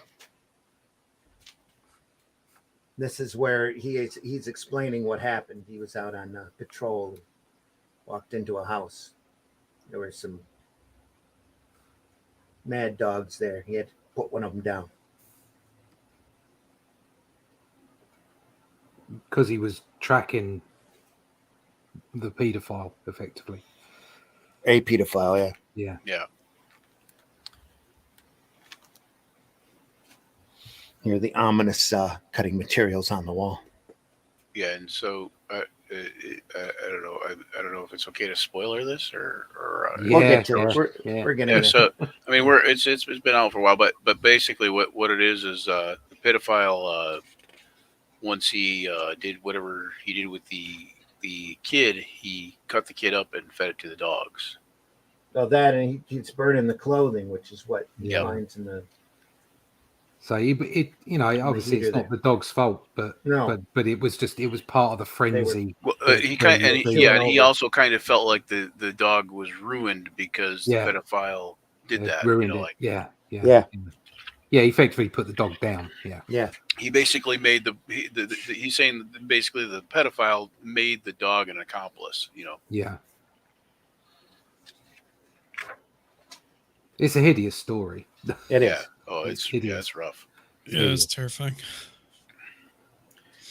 This is where he's explaining what happened. He was out on patrol, walked into a house. There were some mad dogs there. He had to put one of them down. Because he was tracking the paedophile, effectively. A pedophile, Yeah. Yeah. Here are the ominous cutting materials on the wall. Yeah, and so I don't know. I don't know if it's okay to spoiler this or We'll get to sure. it. We're getting yeah. there. So I mean, it's been out for a while, but basically what it is the pedophile once he did whatever he did with the kid, he cut the kid up and fed it to the dogs. So that, and he's burning the clothing, which is what he Yeah. finds in the. So obviously it's not the dog's fault, but No. but it was part of the frenzy. Well, he over. also kind of felt like the dog was ruined because Yeah. the pedophile did that. Ruined it. Like Yeah. Yeah. He effectively put the dog down. Yeah. Yeah. he basically made he's saying that basically the pedophile made the dog an accomplice. Yeah. It's a hideous story. It is. Yeah. Oh, it's rough. Yeah, it's terrifying.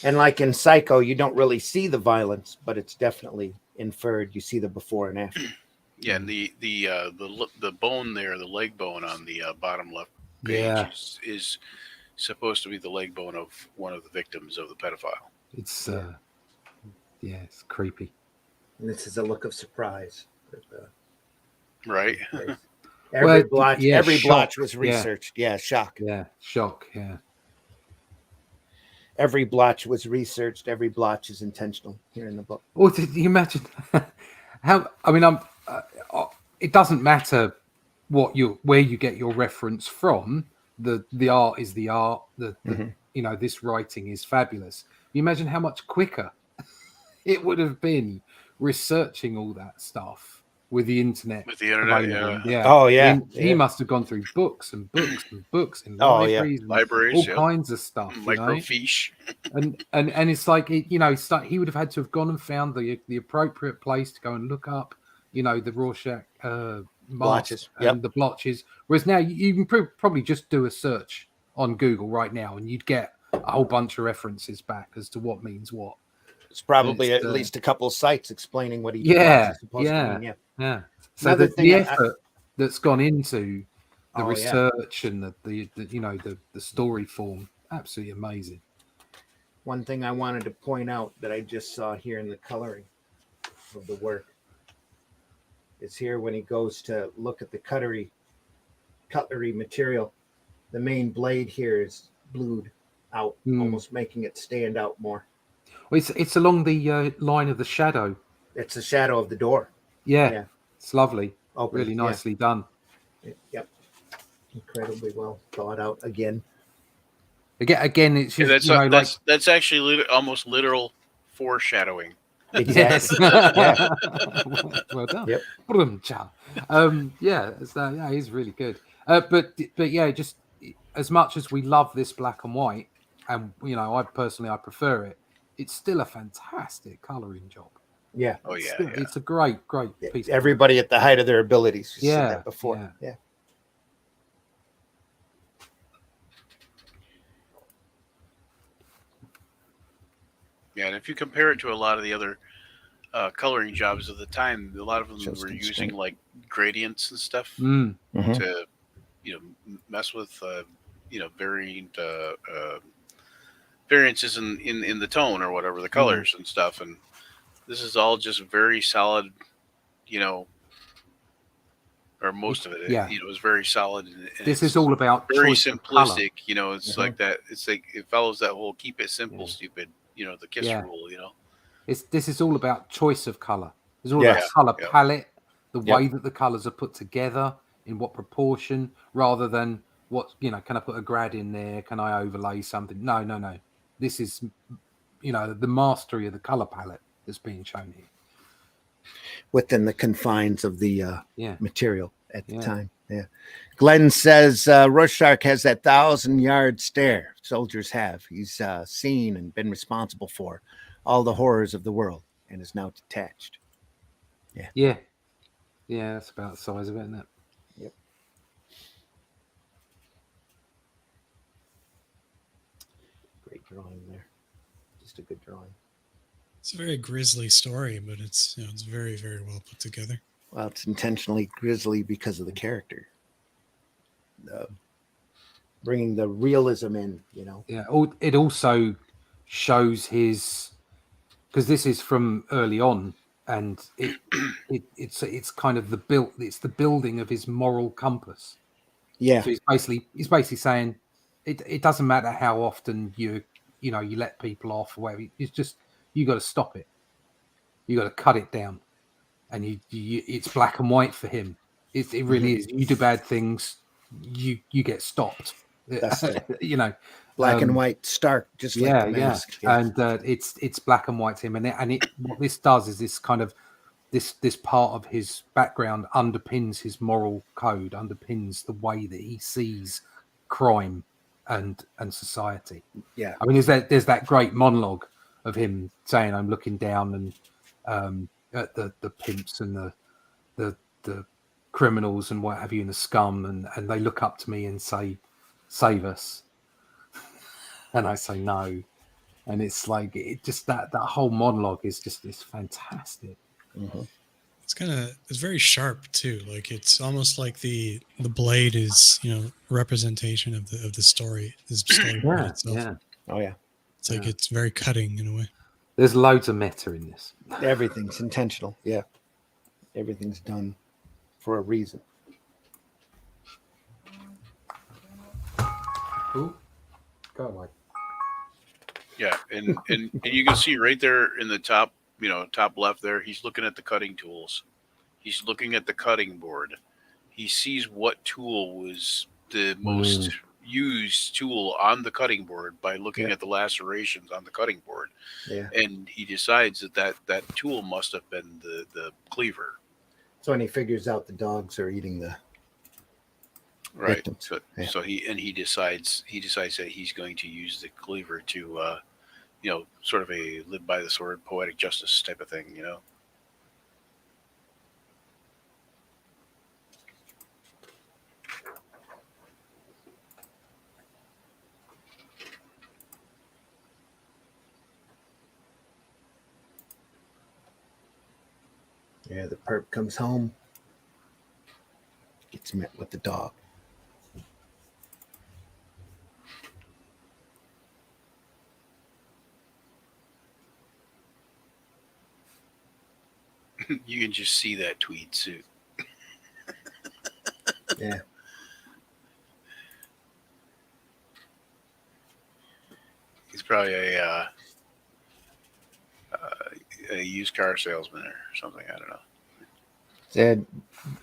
And like in Psycho, you don't really see the violence, but it's definitely inferred. You see the before and after. Yeah, and the bone there, the leg bone on the bottom left page Yeah. is supposed to be the leg bone of one of the victims of the pedophile. It's it's creepy. And this is a look of surprise. Right. Every blotch shock. blotch was researched. Yeah, shock. Yeah, shock. Yeah. Every blotch was researched. Every blotch is intentional here in the book. Or did you imagine how? I mean, it doesn't matter where you get your reference from. The art is the art. This writing is fabulous. You imagine how much quicker it would have been researching all that stuff with the internet. With the internet, available. yeah. Oh, I yeah. mean, he must have gone through books and books and books in Oh, yeah. libraries, and Libraries, all yep. kinds of stuff. You know? Microfiche. And it's like you know, he would have had to have gone and found the appropriate place to go and look up, you know, the Rorschach mask Blotches, and the blotches. Whereas now you can probably just do a search on Google right now, and you'd get a whole bunch of references back as to what means what. It's probably It's, at least a couple of sites explaining what each Yeah, box is supposed to mean. Yeah. yeah. So Another the thing effort that's gone into the Oh, yeah. research and the you know the story form, absolutely amazing. One thing I wanted to point out that I just saw here in the coloring of the work is here when he goes to look at the cutlery material, the main blade here is blued out, almost making it stand out more. Well, it's along the line of the shadow. It's the shadow of the door. Yeah, Yeah. it's lovely. Open, Really yeah. nicely done. Yep. Incredibly well thought out again. Again, it's Yeah, just, you know, like that's actually almost literal foreshadowing. Exactly. yes. Well done. Yep. Yeah, he's really good. But yeah, just as much as we love this black and white, and you know, I prefer it. It's still a fantastic coloring job. Yeah. Oh yeah, It's a great piece. Everybody at the height of their abilities. You said Yeah, that before. yeah. Yeah, and if you compare it to a lot of the other coloring jobs of the time, a lot of them Shows were constraint. using like gradients and stuff Mm. to, you know, mess with, you know, variances in the tone or whatever, the colors and stuff. And this is all just very solid, you know, or most of it, Yeah. you know, is very solid. And This it's is all about very choice of colour. simplistic, you know. It's like that. It's like it follows that whole keep it simple, stupid, you know, the KISS Yeah. rule, you know. This is all about choice of color. It's all Yeah. about color Yeah. palette, the Yep. way that the colors are put together, in what proportion, rather than what, you know, can I put a grad in there? Can I overlay something? No. This is, you know, the mastery of the color palette that's being shown here. Within the confines of the Yeah. material at the Yeah. time. Yeah. Glenn says Rorschach has that 1,000-yard stare soldiers have. He's seen and been responsible for all the horrors of the world and is now detached. Yeah. That's about the size of it, isn't it? Yep. Great drawing there. Just a good drawing. It's a very grisly story, but it's, you know, it's very, very well put together. Well, it's intentionally grisly because of the character. Bringing the realism in, you know. Yeah. It also shows his, because this is from early on, and it's kind of it's the building of his moral compass. Yeah. So he's basically saying it doesn't matter how often you let people off or whatever. It's just you got to stop it. You got to cut it down, and you it's black and white for him. It really is. You do bad things, you get stopped. That's it. You know, Black and white, stark, just like the mask. Yeah. And it's black and white to him, and what this does is this kind of this part of his background underpins his moral code, underpins the way that he sees crime and society. Yeah. I mean, there's that great monologue of him saying, "I'm looking down and at the pimps and the criminals and what have you, and the scum, and they look up to me and say, 'Save us,' and I say no." And it's like it just that whole monologue is fantastic. Mm-hmm. It's very sharp too. Like it's almost like the blade is, you know, representation of the story. This story itself. Yeah. Oh yeah. It's like it's very cutting in a way. There's loads of meta in this. Everything's intentional. Yeah. Everything's done for a reason. Ooh. Go away. Yeah, and you can see right there in the top, you know, top left there, he's looking at the cutting tools. He's looking at the cutting board. He sees what tool was the most used tool on the cutting board by looking at the lacerations on the cutting board. Yeah. And he decides that tool must have been the cleaver. So when he figures out the dogs are eating the Right. victims. So, Yeah. so he decides that he's going to use the cleaver to sort of a live by the sword, poetic justice type of thing, Yeah, the perp comes home, gets met with the dog. You can just see that tweed suit. Yeah. He's probably a used car salesman or something. I don't know. Said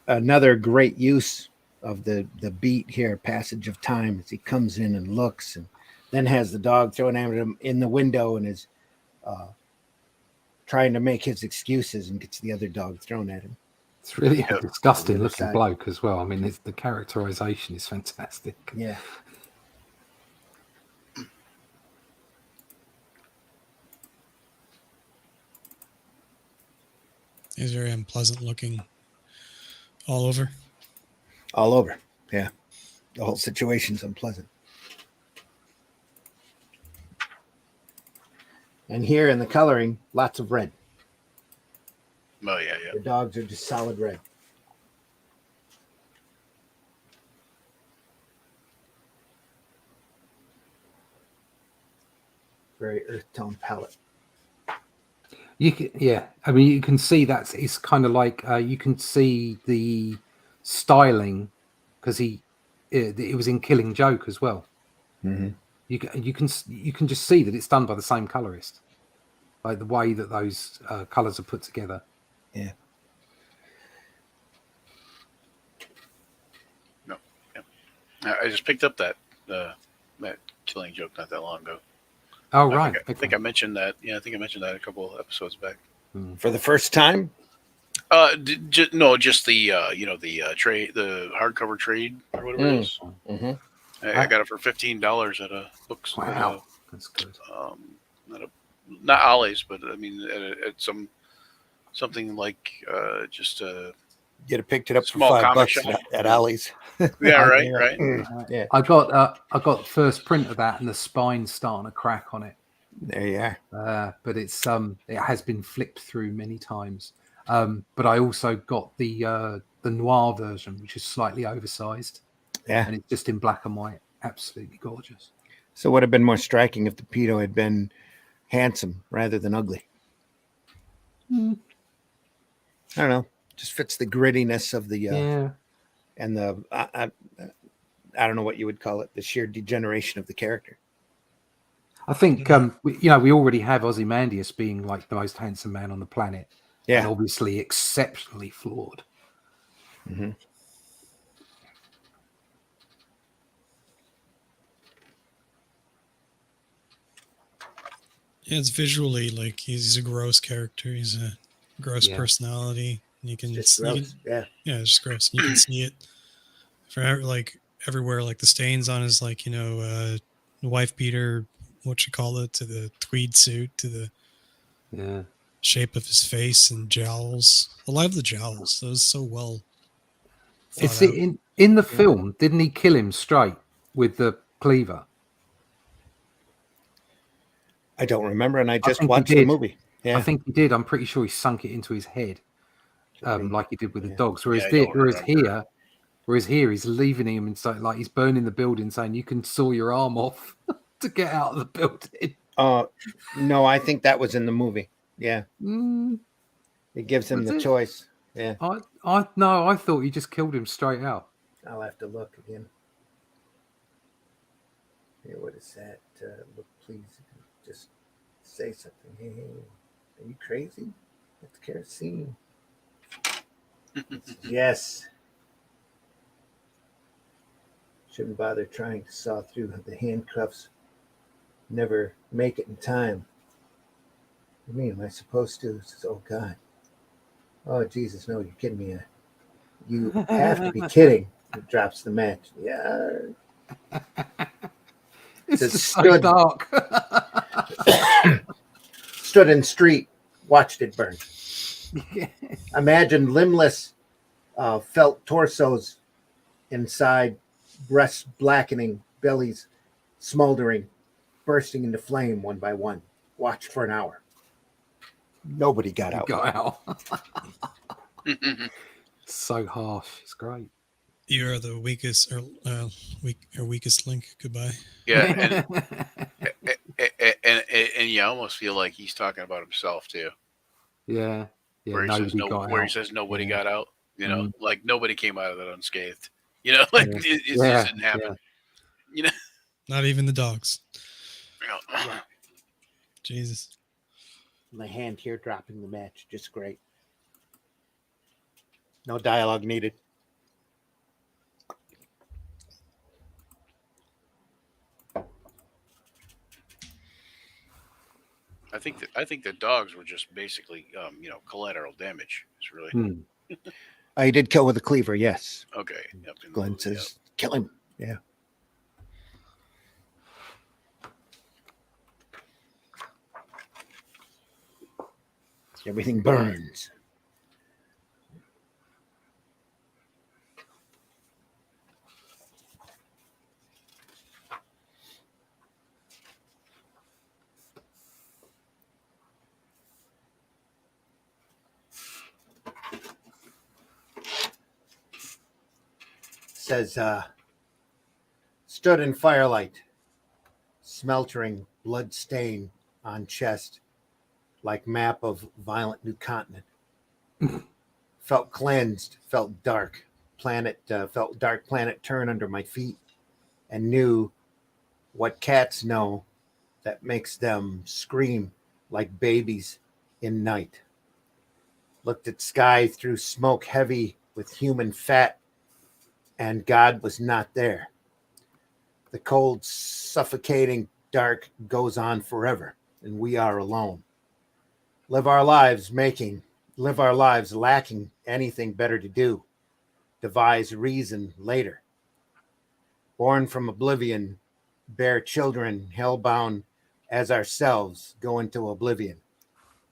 another great use of the beat here, passage of time, as he comes in and looks, and then has the dog thrown at him in the window and is trying to make his excuses and gets the other dog thrown at him. It's really a Yep. disgusting The other looking side. bloke as well. I mean, the characterization is fantastic. Yeah. He's very unpleasant looking all over. All over. Yeah. The whole situation's unpleasant. And here in the coloring, lots of red. Oh yeah, yeah. The dogs are just solid red. Very earth tone palette. You can, yeah. I mean, you can see it's kind of like you can see the styling because it was in Killing Joke as well. Mm-hmm. You can just see that it's done by the same colorist, like the way that those colors are put together. Yeah. No, yeah. I just picked up that Killing Joke not that long ago. Oh right, I think I mentioned that. Yeah, I think I mentioned that a couple of episodes back. For the first time? Just the trade, the hardcover trade or whatever it is. Mm-hmm. I got it for $15 at a books. Wow, that's good. Not Ollie's, but I mean at something like just a You'd have picked it up Small for comic $5 shop. at Ollie's. yeah, right, right. Yeah. I got first print of that, and the spine's starting to crack on it. There you are. But it's it has been flipped through many times. But I also got the noir version, which is slightly oversized, Yeah. and it's just in black and white. Absolutely gorgeous. So it would have been more striking if the pedo had been handsome rather than ugly. I don't know. Just fits the grittiness of the Yeah. and the I don't know what you would call it, the sheer degeneration of the character. I think we already have Ozymandias being like the most handsome man on the planet, and Yeah. obviously exceptionally flawed. Mm-hmm. Yeah, it's visually like he's a gross character. He's a gross Yeah. personality. You can, Just you can gross. Yeah. yeah, it's just gross. You can see it for like everywhere, like the stains on his wife beater, what you call it, to the tweed suit, to the Yeah. shape of his face and jowls. I love the jowls. Those so well It's thought out. in the film. Didn't he kill him straight with the cleaver? I don't remember, and I just think he watched the did. movie. Yeah. I think he did. I'm pretty sure he sunk it into his head, like he did with the Yeah. dogs. Whereas, Yeah, I don't remember. whereas here he's leaving him and so like he's burning the building, saying you can saw your arm off to get out of the building. No, I think that was in the movie. Yeah. Mm, It gives him Was the it? choice. Yeah. I thought he just killed him straight out. I'll have to look again. Here, what is that? Look, please, just say something. Hey, are you crazy? That's kerosene. Yes. Shouldn't bother trying to saw through the handcuffs. Never make it in time. What do you mean? Am I supposed to? Says, oh God. Oh, Jesus, no, you're kidding me. You have to be kidding. He drops the match. Yeah. It's Says just so stood- dark. Stood in street, watched it burn. Yeah. Imagine limbless, felt torsos inside, breasts blackening, bellies smoldering, bursting into flame one by one. Watched for an hour. Nobody got out. Got out. So harsh. It's great. You are the weakest weakest link. Goodbye. Yeah, and you almost feel like he's talking about himself too, yeah. where he says Nobody got where out. he says nobody Yeah. got out. You know, Mm. like nobody came out of that unscathed. You know, like Yeah. it Yeah, just didn't happen. You know, Not even the dogs. Yeah. Jesus. My hand here dropping the match. Just great. No dialogue needed. I think the dogs were just basically collateral damage. It's really Hmm. I did kill with a cleaver, yes. okay. Yep, in the Glenn movie, says, kill him. Yeah. Everything burns. Says, stood in firelight, smeltering blood stain on chest, like map of violent new continent. Felt cleansed, felt dark planet turn under my feet, and knew what cats know that makes them scream like babies in night. Looked at sky through smoke heavy with human fat, and God was not there. The cold, suffocating dark goes on forever, and we are alone. Live our lives lacking anything better to do. Devise reason later. Born from oblivion, bear children hellbound as ourselves go into oblivion.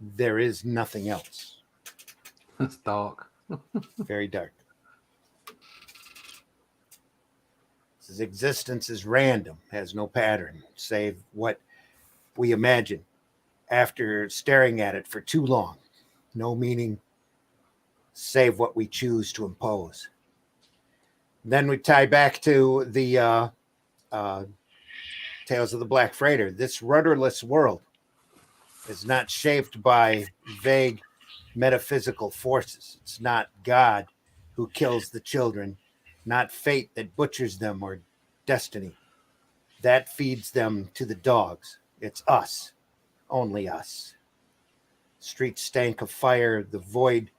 There is nothing else. That's dark. Very dark. His existence is random, has no pattern, save what we imagine after staring at it for too long. No meaning, save what we choose to impose. Then we tie back to the Tales of the Black Freighter. This rudderless world is not shaped by vague metaphysical forces. It's not God who kills the children, not fate that butchers them or destiny. That feeds them to the dogs. It's us, only us. Streets stank of fire, the void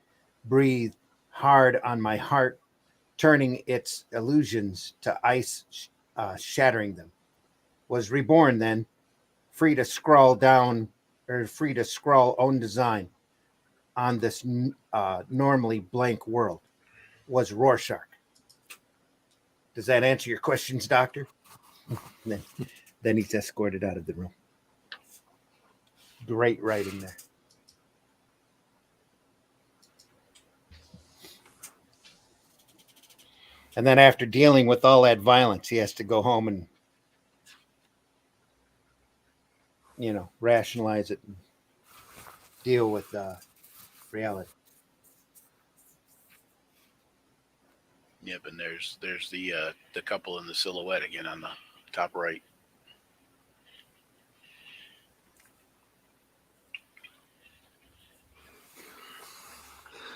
breathed hard on my heart, turning its illusions to ice, shattering them. Was reborn then, free to scrawl own design on this normally blank world. Was Rorschach. Does that answer your questions, Doctor? Then he's escorted out of the room. Great writing there. And then after dealing with all that violence, he has to go home and, rationalize it and deal with reality. Yep, and there's the couple in the silhouette again on the top right.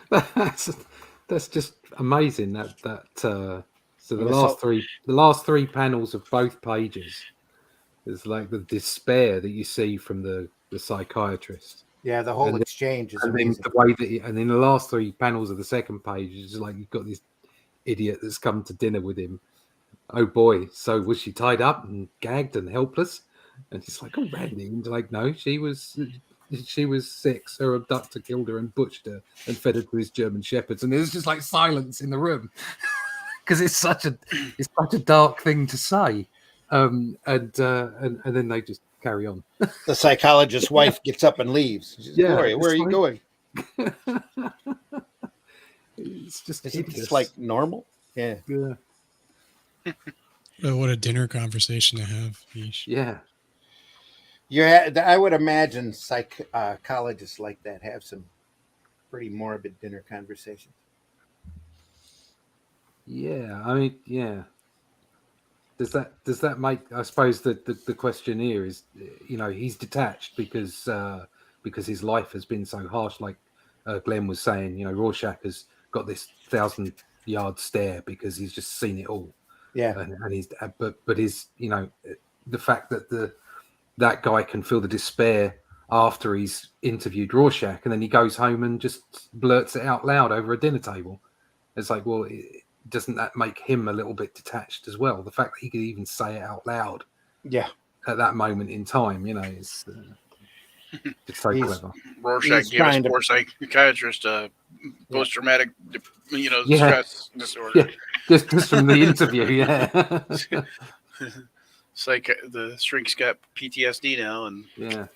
That's just amazing. So the Yeah, last three panels of both pages is like the despair that you see from the psychiatrist. Yeah, the whole And then- exchange is And then amazing. the way that, and in the last three panels of the second page, it's just like you've got this idiot that's come to dinner with him. Oh boy! So was she tied up and gagged and helpless? And it's like, oh, Randy, and like, no, she was she was 6. Her abductor killed her and butchered her and fed her to his German shepherds. And there's just like silence in the room because it's such a dark thing to say. And then they just carry on. The psychologist's wife gets up and leaves. She says, Yeah, Gloria, where are it's you like- going? It's just Isn't hideous. this like normal? Yeah. Yeah. Oh, what a dinner conversation to have. Yeesh. Yeah. I would imagine psychologists like that have some pretty morbid dinner conversations. Yeah, I mean, yeah. Does that make? I suppose that the question here is, he's detached because his life has been so harsh. Like Glenn was saying, Rorschach has got this 1,000-yard stare because he's just seen it all. Yeah. And he's but his the fact that that guy can feel the despair after he's interviewed Rorschach, and then he goes home and just blurts it out loud over a dinner table. It's like, well, doesn't that make him a little bit detached as well? The fact that he could even say it out loud, Yeah, at that moment in time, it's so clever. Rorschach gave us poor psychiatrist post-traumatic, stress disorder. Yeah, just from the interview, yeah. The shrink's got PTSD now, and Yeah.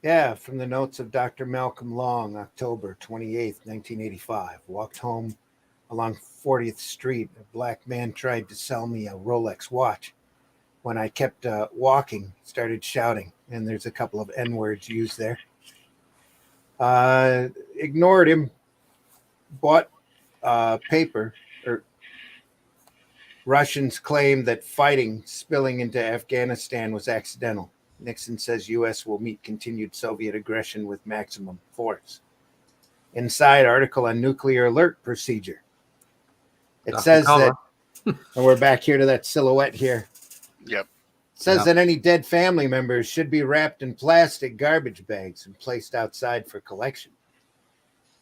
Yeah, from the notes of Dr. Malcolm Long, October 28th, 1985. Walked home along 40th Street. A black man tried to sell me a Rolex watch. When I kept walking, started shouting, and there's a couple of N-words used there. Ignored him, bought paper. Russians claim that fighting spilling into Afghanistan was accidental. Nixon says U.S. will meet continued Soviet aggression with maximum force. Inside article on nuclear alert procedure. It says that, and we're back here to that silhouette here. Yep. It says that any dead family members should be wrapped in plastic garbage bags and placed outside for collection.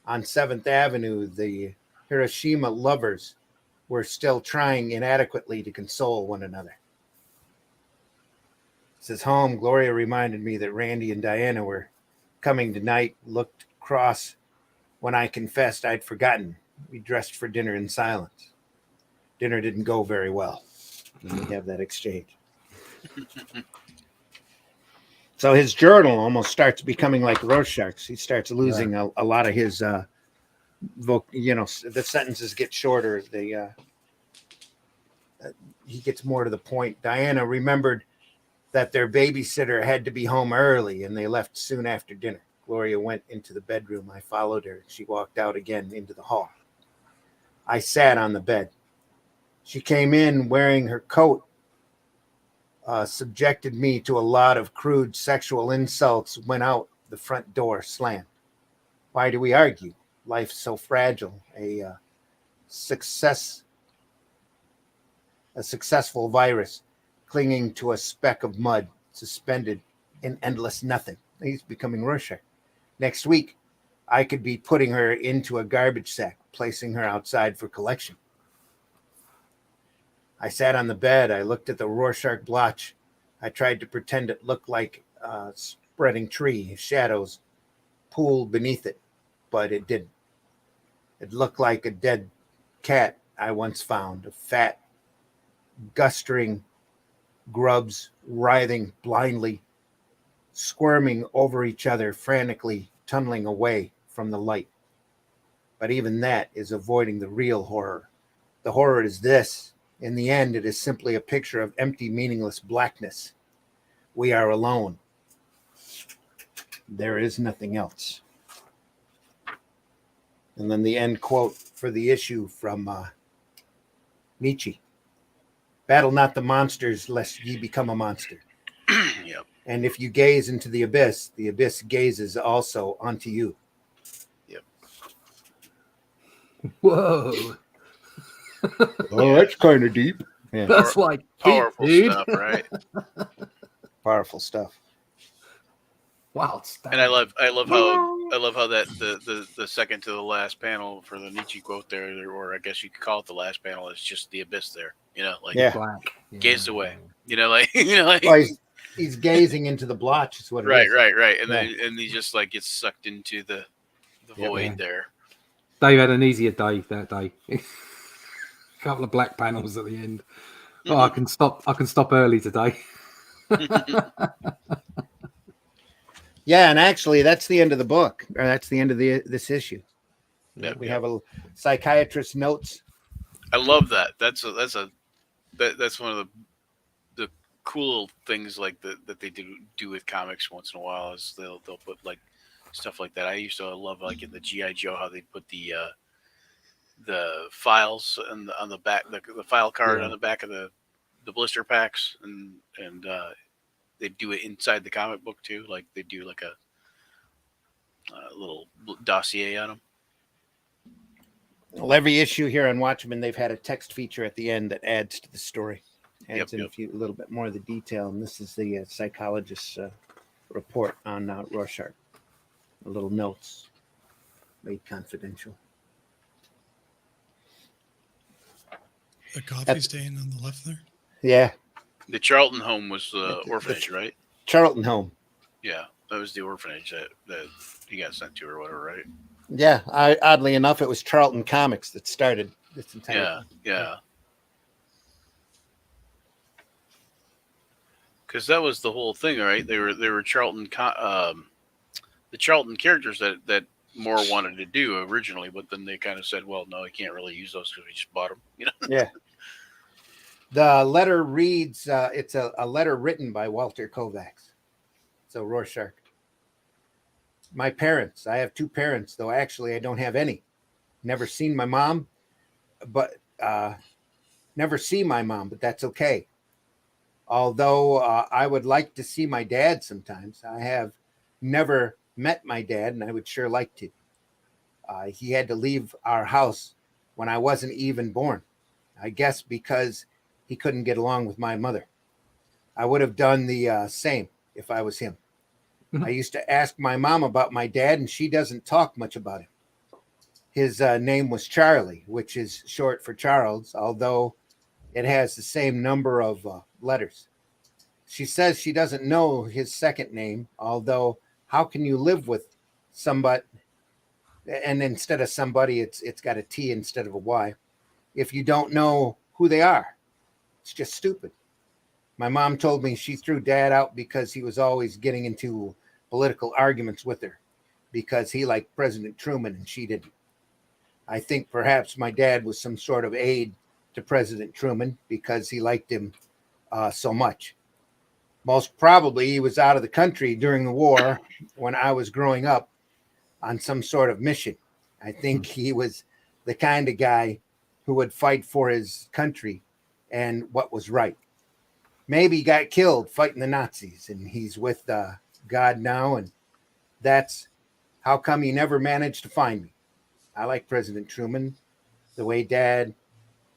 On 7th Avenue, the Hiroshima lovers were still trying inadequately to console one another. It says, home, Gloria reminded me that Randy and Diana were coming tonight, looked cross when I confessed I'd forgotten. We dressed for dinner in silence. Dinner didn't go very well. And we have that exchange. So his journal almost starts becoming like Rorschach's. He starts losing a lot of his, the sentences get shorter. He gets more to the point. Diana remembered that their babysitter had to be home early, and they left soon after dinner. Gloria went into the bedroom. I followed her. She walked out again into the hall. I sat on the bed. She came in wearing her coat, subjected me to a lot of crude sexual insults, went out the front door slammed. Why do we argue? Life's so fragile. A successful virus clinging to a speck of mud, suspended in endless nothing. He's becoming Rorschach. Next week, I could be putting her into a garbage sack, placing her outside for collection. I sat on the bed. I looked at the Rorschach blotch. I tried to pretend it looked like a spreading tree, shadows pooled beneath it, but it didn't. It looked like a dead cat I once found, a fat, gustering grubs writhing blindly, squirming over each other, frantically tunneling away from the light. But even that is avoiding the real horror. The horror is this. In the end, it is simply a picture of empty, meaningless blackness. We are alone. There is nothing else. And then the end quote for the issue from Nietzsche. Battle not the monsters, lest ye become a monster. Yep. And if you gaze into the abyss gazes also onto you. Yep. Whoa. Oh, that's kind of deep. Yeah. That's like Powerful dude. stuff, right? Powerful stuff. Wow. It's And I love how I love how that the second to the last panel for the Nietzsche quote there, or I guess you could call it the last panel, is just the abyss there. You know, like Yeah. Black. gazed away. You know, like like Well, he's gazing into the blotch. Is what it right, is. right, and Yeah. then and he just like gets sucked into the void Yeah. there. Dave had an easier day that day. A couple of black panels at the end. Oh, I can stop early today. Yeah, and actually, that's the end of the book, or that's the end of this issue. Yep, We yep. have a psychiatrist notes. I love that. That's one of the cool things like that they do with comics once in a while is they'll put like stuff like that. I used to love like in the GI Joe how they put the files on the back, the file card on the back of the blister packs, and they do it inside the comic book too. Like they do like a little dossier on them. Well, every issue here on Watchmen, they've had a text feature at the end that adds to the story, adds in a little bit more of the detail. And this is the psychologist's report on Rorschach. The little notes made confidential. The coffee stain on the left there. Yeah, The Charlton home was the orphanage, right? Charlton home. Yeah, that was the orphanage that he got sent to or whatever, right? Yeah, oddly enough, it was Charlton Comics that started this entire. Yeah. Because that was the whole thing, right? They were Charlton, the Charlton characters that Moore wanted to do originally, but then they kind of said, "Well, no, we can't really use those because we just bought them." You know? Yeah. The letter reads, it's a letter written by Walter Kovacs. So Rorschach. My parents. I have two parents, though actually I don't have any. Never seen my mom, but never see my mom, but that's okay. Although I would like to see my dad sometimes. I have never met my dad, and I would sure like to. He had to leave our house when I wasn't even born. I guess because he couldn't get along with my mother. I would have done the same if I was him. I used to ask my mom about my dad, and she doesn't talk much about him. His name was Charlie, which is short for Charles, although it has the same number of letters. She says she doesn't know his second name, although how can you live with somebody, and instead of somebody, it's got a T instead of a Y, if you don't know who they are? It's just stupid. My mom told me she threw dad out because he was always getting into political arguments with her because he liked President Truman and she didn't. I think perhaps my dad was some sort of aide to President Truman because he liked him so much. Most probably he was out of the country during the war when I was growing up on some sort of mission. I think he was the kind of guy who would fight for his country and what was right. Maybe he got killed fighting the Nazis and he's with God now, and that's how come he never managed to find me. I like President Truman the way Dad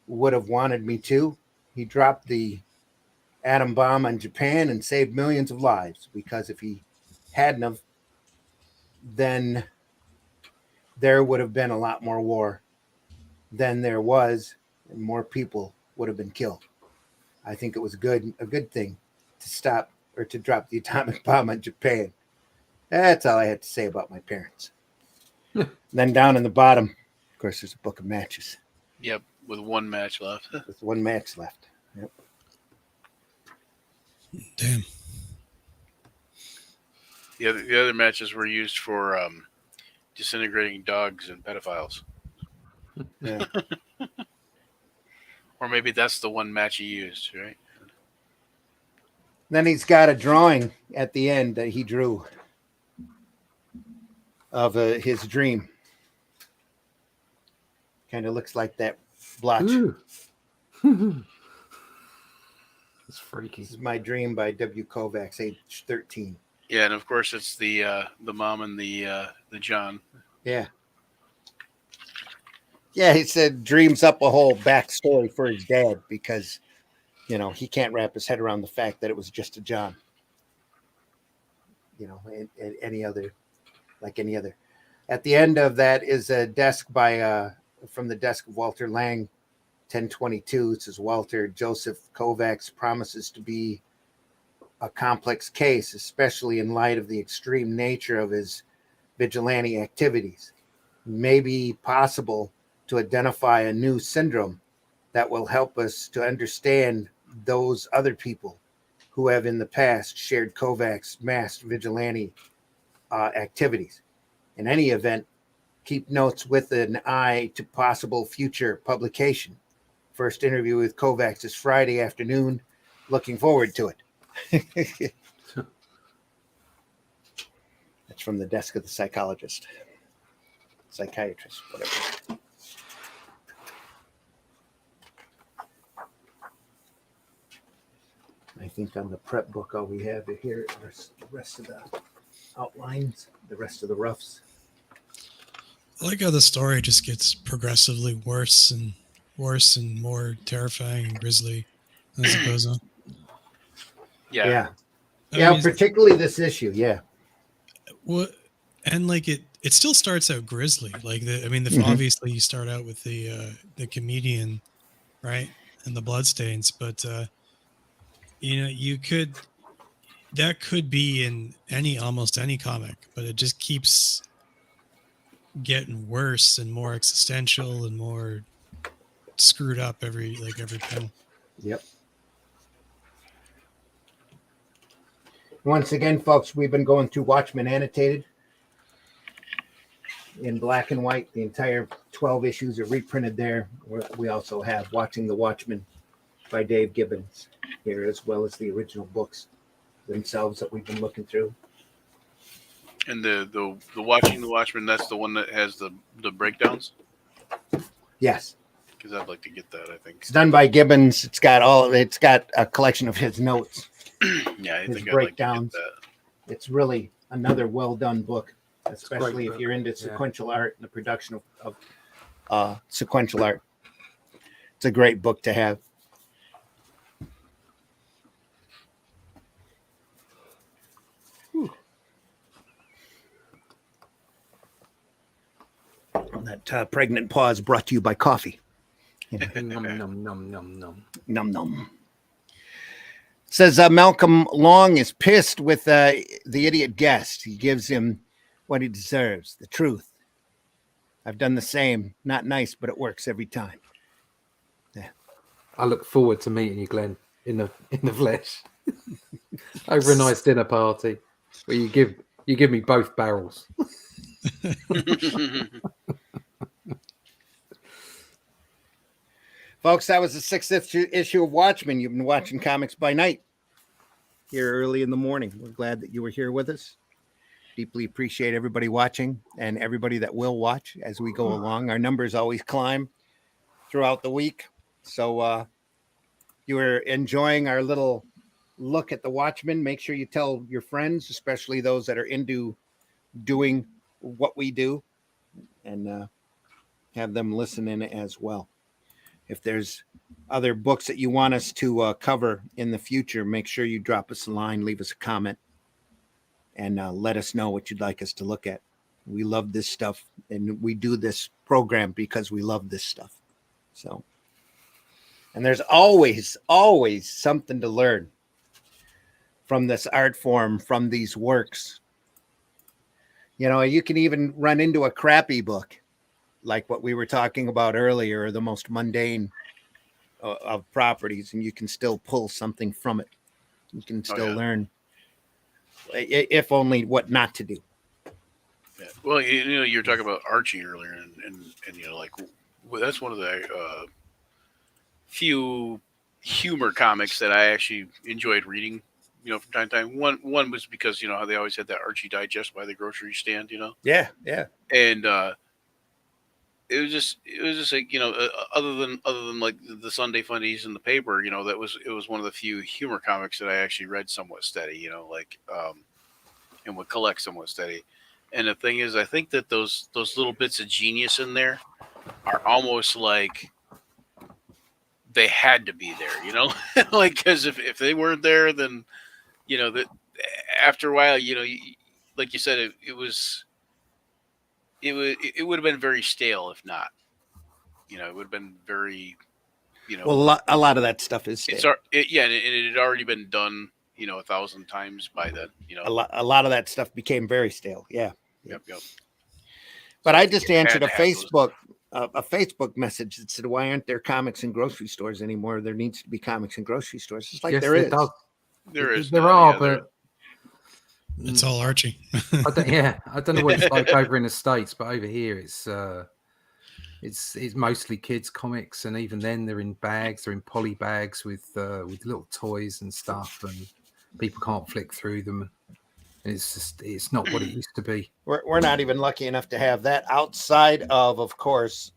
would have wanted me to. He dropped the atom bomb on Japan and saved millions of lives, because if he hadn't have, then there would have been a lot more war than there was, and more people would have been killed. I think it was a good thing to stop or to drop the atomic bomb on Japan. That's all I had to say about my parents. Then down in the bottom, of course, there's a book of matches. Yep, with one match left. There's one match left. Yep. Damn. The other matches were used for disintegrating dogs and pedophiles. Yeah. Or maybe that's the one match he used, right? Then he's got a drawing at the end that he drew of his dream. Kind of looks like that blotch. It's freaky. This is My Dream by W. Kovacs, age 13. Yeah, and of course it's the mom and the John. Yeah. Yeah, he said dreams up a whole backstory for his dad because, you know, he can't wrap his head around the fact that it was just a John. You know, any other At the end of that is a desk by from the desk of Walter Lang, 1022. It says Walter Joseph Kovacs promises to be a complex case, especially in light of the extreme nature of his vigilante activities. It may be possible to identify a new syndrome that will help us to understand those other people who have in the past shared Kovacs' mass vigilante activities. In any event, keep notes with an eye to possible future publication. First interview with Kovacs is Friday afternoon. Looking forward to it. That's from the desk of the psychiatrist, whatever. I think on the prep book, all we have here are the rest of the outlines, the rest of the roughs. I like how the story just gets progressively worse and more terrifying and grisly as it goes on. Yeah. Yeah, I mean, particularly this issue. Yeah. what and like it still starts out grisly. Like Mhm. obviously you start out with the comedian, right, and the bloodstains, but that could be in almost any comic, but it just keeps getting worse and more existential and more screwed up every panel. Yep. Once again, folks, we've been going through Watchmen Annotated in black and white. The entire 12 issues are reprinted there. We also have Watching the Watchmen by Dave Gibbons here, as well as the original books themselves that we've been looking through. And the Watching the Watchmen, that's the one that has the breakdowns? Yes. Because I'd like to get that, I think. It's done by Gibbons. It's got a collection of his notes. Yeah, I His think breakdowns. I'd like to get It's really another well done book, especially if book. you're into Yeah. sequential art and the production of sequential art. It's a great book to have. That pregnant pause brought to you by coffee. Num, num, num, num, num. Num num. Says Malcolm Long is pissed with the idiot guest. He gives him what he deserves, the truth. I've done the same. Not nice, but it works every time. I look forward to meeting you, Glenn, in the flesh over a nice dinner party where you give me both barrels. that. Folks, that was the 6th issue of Watchmen. You've been watching Comics by Night here early in the morning. We're glad that you were here with us. Deeply appreciate everybody watching and everybody that will watch as we go along. Our numbers always climb throughout the week. So you are enjoying our little look at the Watchmen. Make sure you tell your friends, especially those that are into doing what we do, and have them listen in as well. If there's other books that you want us to cover in the future, make sure you drop us a line, leave us a comment, and let us know what you'd like us to look at. We love this stuff, and we do this program because we love this stuff. So, and there's always something to learn from this art form, from these works. You know, you can even run into a crappy book like what we were talking about earlier, the most mundane of properties, and you can still pull something from it. You can still learn, if only what not to do. Yeah. Well, you were talking about Archie earlier, and like that's one of the few humor comics that I actually enjoyed reading. From time to time. One was because how they always had that Archie Digest by the grocery stand. Yeah. And it was just like other than like the Sunday Funnies in the paper, it was one of the few humor comics that I actually read somewhat steady, and would collect somewhat steady. And the thing is, I think that those little bits of genius in there are almost like they had to be there, like, because if they weren't there, then that after a while, like you said, it was. it would have been very stale if not. You know, it would have been very, you know. Well, a lot of that stuff is stale. And it had already been done, you know, 1,000 times by then. You know, A lot of that stuff became very stale. Yeah. Yep. But I just You had answered a to have those. Facebook message that said, "Why aren't there comics in grocery stores anymore? There needs to be comics in grocery stores." It's like Yes, there is. does. There are, yeah, but It's all Archie. I don't know what it's like over in the States, but over here it's mostly kids comics, and even then they're in bags, they're in poly bags with little toys and stuff, and people can't flick through them. It's not what it used to be. We're not even lucky enough to have that outside of course,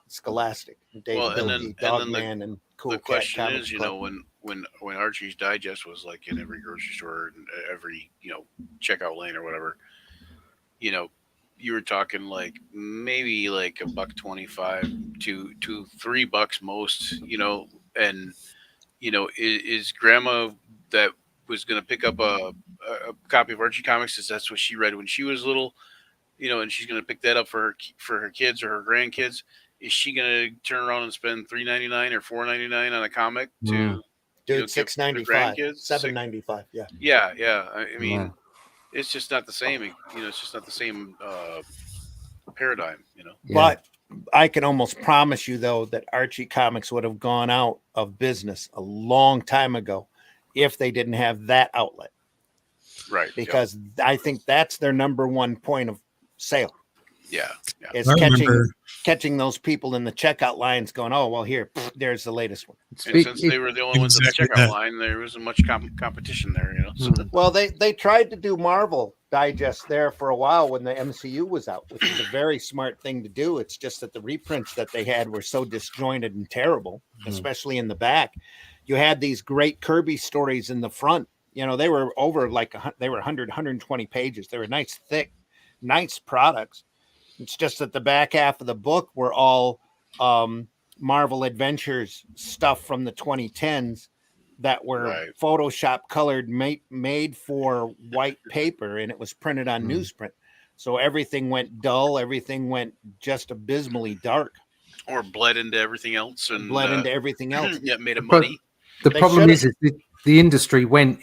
Scholastic, David Bilkey, Dogman, and Cool the Cat question Comics is, you Club. know, when Archie's Digest was like in every grocery store and every, you know, checkout lane or whatever, you know, you were talking like maybe like $1.25 to $3 most, you know, and you know, is grandma that was going to pick up a copy of Archie comics, is that's what she read when she was little, you know, and she's going to pick that up for her kids or her grandkids. Is she going to turn around and spend $3.99 or $4.99 on a comic to Dude, $6.95, grandkids? $7.95. Yeah. Yeah. I mean, it's just not the same. You know, it's just not the same paradigm. You know, But I can almost promise you though that Archie Comics would have gone out of business a long time ago if they didn't have that outlet. right? Because I think that's their number one point of sale. Yeah. Is I remember catching those people in the checkout lines going, "Oh, well, here, there's the latest one." And since they were the only ones in the Exactly checkout that. line, there wasn't much competition there. You know, so Well, they tried to do Marvel Digest there for a while when the MCU was out, which is a very smart thing to do. It's just that the reprints that they had were so disjointed and terrible, especially in the back. You had these great Kirby stories in the front. You know, they were over they were 100, 120 pages. They were nice, thick, nice products. It's just that the back half of the book were all Marvel Adventures stuff from the 2010s that were Photoshop colored, made for white paper, and it was printed on newsprint. So everything went dull. Everything went just abysmally dark. or bled into everything else and yeah, made it But muddy. the They problem should've- is the industry went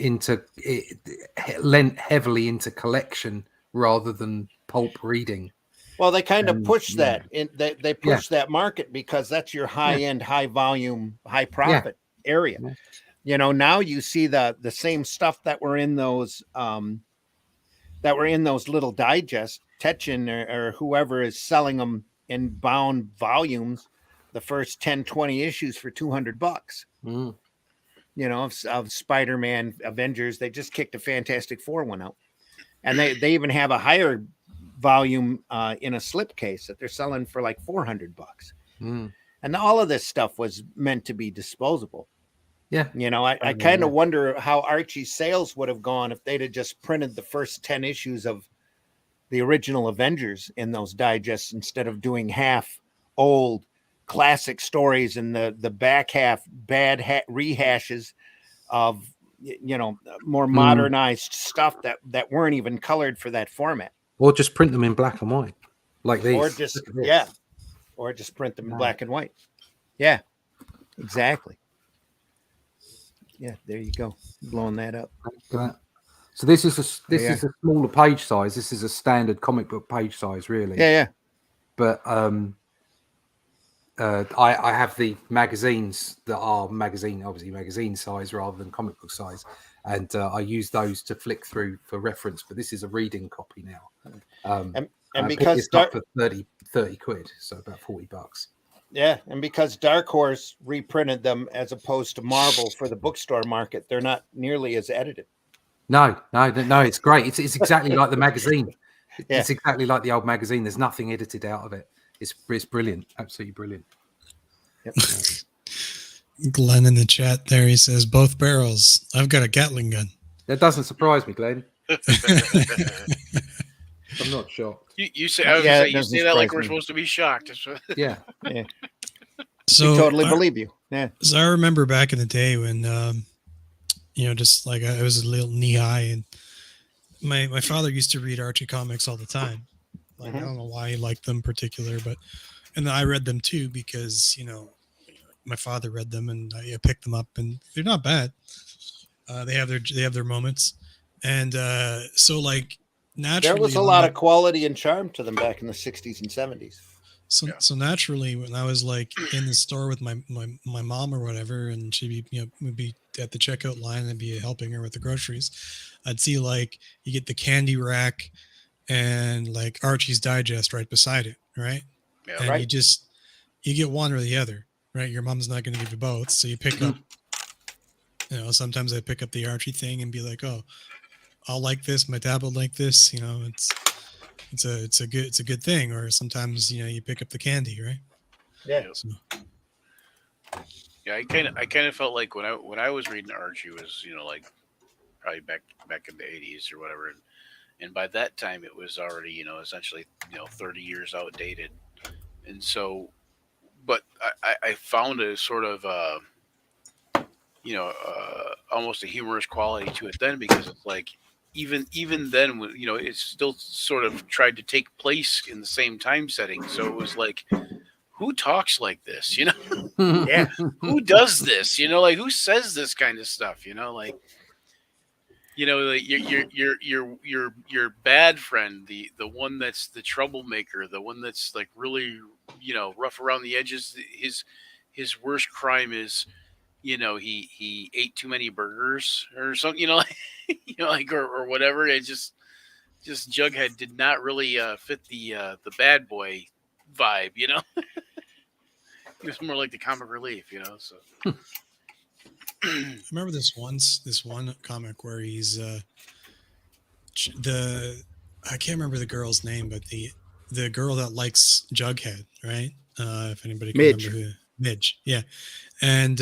lent heavily into collection rather than pulp reading. Well, they kind of push yeah. that. They push that market because that's your high end, high volume, high profit area. Yeah. You know, now you see the same stuff that were in those little digests. Tetchin or whoever is selling them in bound volumes, the first 10, 20 issues for $200. You know, of Spider-Man, Avengers. They just kicked a Fantastic Four one out, and they even have a higher volume in a slipcase that they're selling for like $400. And all of this stuff was meant to be disposable. Yeah. You know, I kind of wonder how Archie's sales would have gone if they'd have just printed the first 10 issues of the original Avengers in those digests instead of doing half old classic stories and the back half bad rehashes of, you know, more modernized stuff that weren't even colored for that format. Or just print them in black and white, like these. Or just print them in black and white. Yeah, exactly. Yeah, there you go, blowing that up. So this is a smaller page size. This is a standard comic book page size, really. Yeah. But I have the magazines that are magazine size rather than comic book size, and I use those to flick through for reference. But this is a reading copy now. And because for 30 quid, so about $40. Yeah, and because Dark Horse reprinted them as opposed to Marvel for the bookstore market, they're not nearly as edited. No, it's great. It's exactly like the magazine. It's exactly like the old magazine. There's nothing edited out of it. It's brilliant, absolutely brilliant. Yep. Glenn in the chat there, he says both barrels. I've got a Gatling gun. That doesn't surprise me, Glenn. I'm not shocked. You say that like we're supposed to be shocked. Yeah. So we totally believe you. Yeah. So I remember back in the day when, you know, just like I was a little knee high, and my father used to read Archie comics all the time. Like I don't know why he liked them in particular, but and then I read them too because my father read them and I picked them up and they're not bad. They have their moments, and so like naturally There was a lot of quality and charm to them back in the 60s and 70s. So naturally, when I was like in the store with my mom or whatever, and she'd be would be at the checkout line and be helping her with the groceries, I'd see like you get the candy rack and like Archie's Digest right beside it, right? Yeah, And right. you get one or the other, right? Your mom's not going to give you both, so you pick up. Sometimes I pick up the Archie thing and be like, oh, I'll like this. My dad will like this. It's a good thing. Or sometimes you pick up the candy, right? Yeah. So, Yeah, I kind of felt like when I was reading Archie was like probably back in the 80s or whatever, and by that time it was already essentially 30 years outdated, and so, but I found a sort of almost a humorous quality to it then, because it's like even then when it still sort of tried to take place in the same time setting, so it was like, who talks like this, Yeah. who does this, like who says this kind of stuff, like like your bad friend, the one that's the troublemaker, the one that's like really rough around the edges. His worst crime is he ate too many burgers or something, like like or whatever. It just Jughead did not really fit the bad boy vibe, He was more like the comic relief, so. I remember this one comic where he's I can't remember the girl's name, but the girl that likes Jughead, right? If anybody can Midge. remember who Midge, yeah, and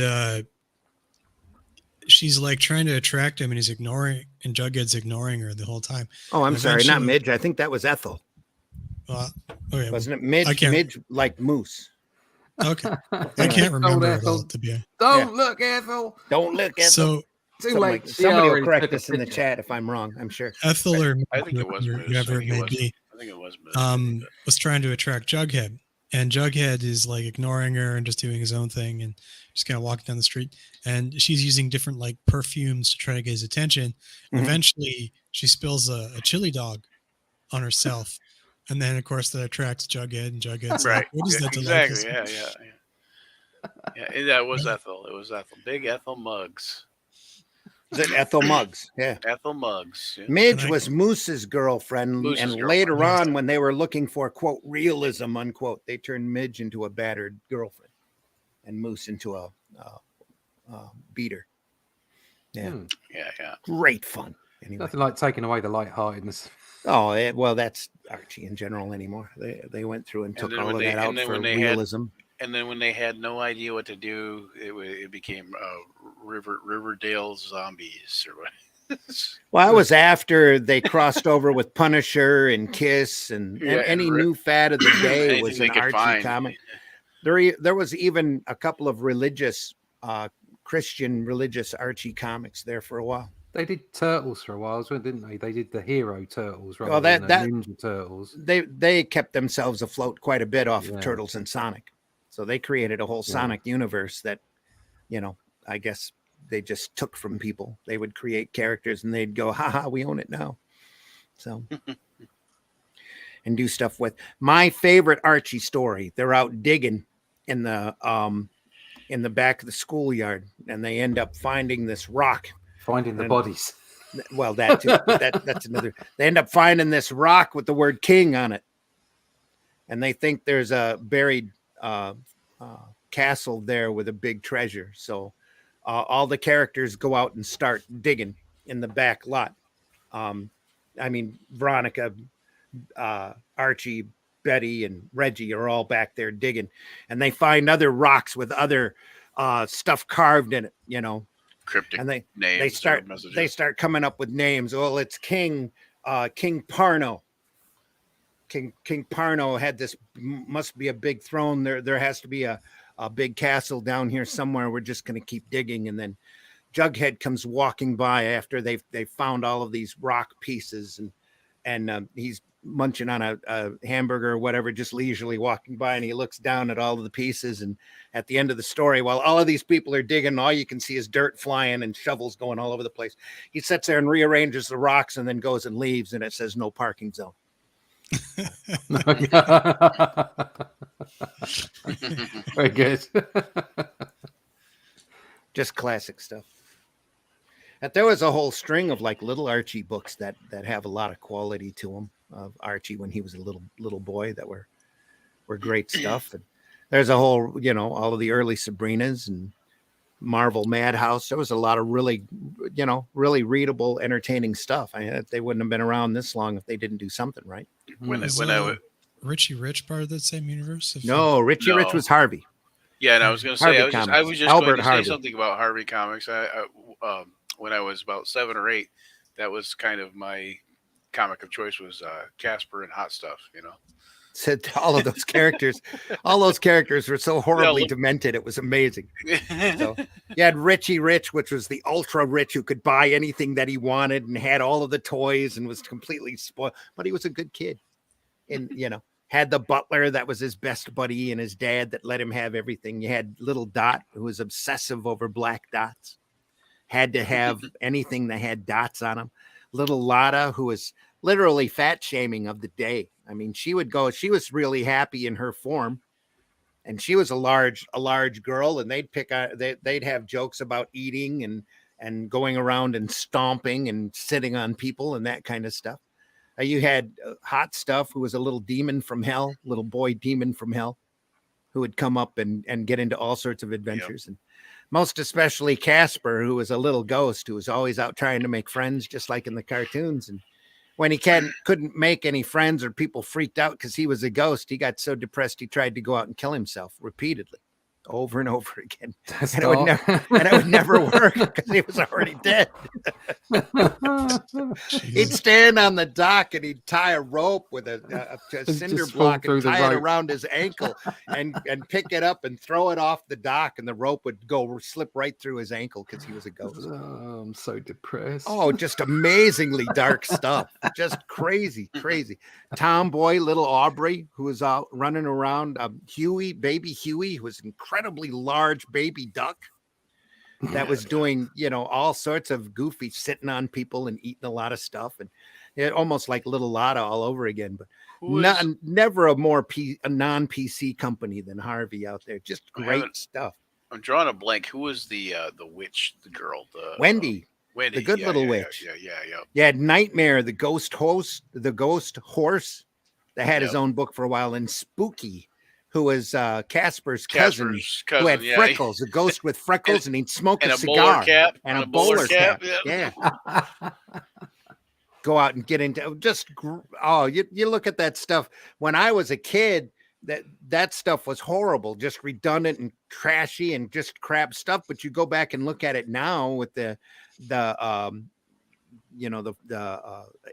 she's like trying to attract him, and Jughead's ignoring her the whole time. Oh, I'm sorry, not Eventually- Midge. I think that was Ethel. Okay, Wasn't it Midge? I can't- Midge like Moose. okay, I can't remember it all, to be honest. Don't look, Ethel. Don't look, Ethel. So Too Something late. like- She somebody will already correct took a us in the picture. chat if I'm wrong. I'm sure. Ethel or I think it was Moose. whoever I it think may was. be. I think it was Moose. Was trying to attract Jughead, and Jughead is like ignoring her and just doing his own thing and just kind of walking down the street. And she's using different like perfumes to try to get his attention. Mhm. Eventually, she spills a chili dog on herself, and then of course that attracts Jughead, and Jughead's Right. like, "What is Yeah, that delightful?" exactly. Yeah. And that was Ethel. It was Ethel. Big Ethel Muggs. Is it Ethel Muggs? Yeah. Ethel Muggs. Yeah. Midge And I- was Moose's girlfriend, Moose's and girlfriend, later yes. on, when they were looking for quote realism unquote, they turned Midge into a battered girlfriend, and Moose into a beater. Yeah, Hmm. Yeah. great fun. Anyway, Nothing like taking away the lightheartedness. oh well, that's Archie in general anymore. They went through and took then all when of they- that and out then for when they had- realism. And then when they had no idea what to do, it became Riverdale zombies or what. Well, that was after they crossed over with Punisher and Kiss, and Yeah, any and new fad of the day anything was they an could Archie find. comic. There was even a couple of religious, Christian religious Archie comics there for a while. They did Turtles for a while, as well, didn't they? They did the Hero Turtles rather Well, than the that- Ninja Turtles. They kept themselves afloat quite a bit off Yeah. of Turtles and Sonic, so they created a whole Yeah. Sonic universe that, I guess they just took from people. They would create characters and they'd go, "Ha ha, we own it now." So. And do stuff with. My favorite Archie story. They're out digging in the back of the schoolyard, and they end up finding this rock. Finding the And- bodies. Well, that too. But that's another. They end up finding this rock with the word "king" on it, and they think there's a buried castle there with a big treasure. So all the characters go out and start digging in the back lot. Veronica, Archie, Betty, and Reggie are all back there digging, and they find other rocks with other stuff carved in it. Cryptic And they names. start or messages. they start coming up with names. Well, it's King Parno. King Parno had this, must be a big throne. There has to be a big castle down here somewhere. We're just going to keep digging. And then Jughead comes walking by after they found all of these rock pieces, and he's munching on a hamburger or whatever, just leisurely walking by, and he looks down at all of the pieces. And at the end of the story, while all of these people are digging, all you can see is dirt flying and shovels going all over the place. He sits there and rearranges the rocks and then goes and leaves, and it says no parking zone. Very good. Just classic stuff. And there was a whole string of like little Archie books that have a lot of quality to them, of Archie when he was a little boy, that were great stuff. And there's a whole, all of the early Sabrinas and Marvel Madhouse. There was a lot of really, really readable, entertaining stuff. They wouldn't have been around this long if they didn't do something right. When Is I was Richie Rich part of that same universe? No, Richie Rich was Harvey. Yeah, and I was going to say, Harvey I was just Albert going to Harvey. say something about Harvey Comics. When I was about 7 or 8, that was kind of my comic of choice, was Casper and Hot Stuff. Said all of those characters, were so horribly demented. It was amazing. So you had Richie Rich, which was the ultra rich who could buy anything that he wanted and had all of the toys and was completely spoiled, but he was a good kid. And, had the butler that was his best buddy and his dad that let him have everything. You had little Dot, who was obsessive over black dots, had to have anything that had dots on them. Little Lotta, who was literally fat shaming of the day. I mean, she was really happy in her form, and she was a large girl, and they'd have jokes about eating and going around and stomping and sitting on people and that kind of stuff. You had Hot Stuff, who was a little demon from hell, little boy demon from hell, who would come up and get into all sorts of adventures. Yep. And most especially Casper, who was a little ghost who was always out trying to make friends, just like in the cartoons. And when he couldn't make any friends, or people freaked out because he was a ghost, he got so depressed he tried to go out and kill himself repeatedly, over and over again. And it would never work because he was already dead. He'd stand on the dock and he'd tie a rope with a cinder block and tie it around his ankle and pick it up and throw it off the dock, and the rope would slip right through his ankle because he was a ghost. Oh, I'm so depressed. Oh, just amazingly dark stuff. Just crazy. Tomboy, little Aubrey, who was out running around. Baby Huey, who was incredibly large baby duck that was doing, all sorts of goofy, sitting on people and eating a lot of stuff, and almost like Little Lotta all over again. But never a more non-PC company than Harvey out there. Just great stuff. I'm drawing a blank. Who was the witch, the girl, Wendy, the good little witch. Yeah. You had Nightmare, the ghost horse that had his own book for a while, and Spooky, who was Casper's cousin, who had freckles, a ghost with freckles, and he'd smoke a cigar and a bowler cap. Yeah. Go out and get into you look at that stuff. When I was a kid, that stuff was horrible, just redundant and trashy and just crap stuff. But you go back and look at it now with the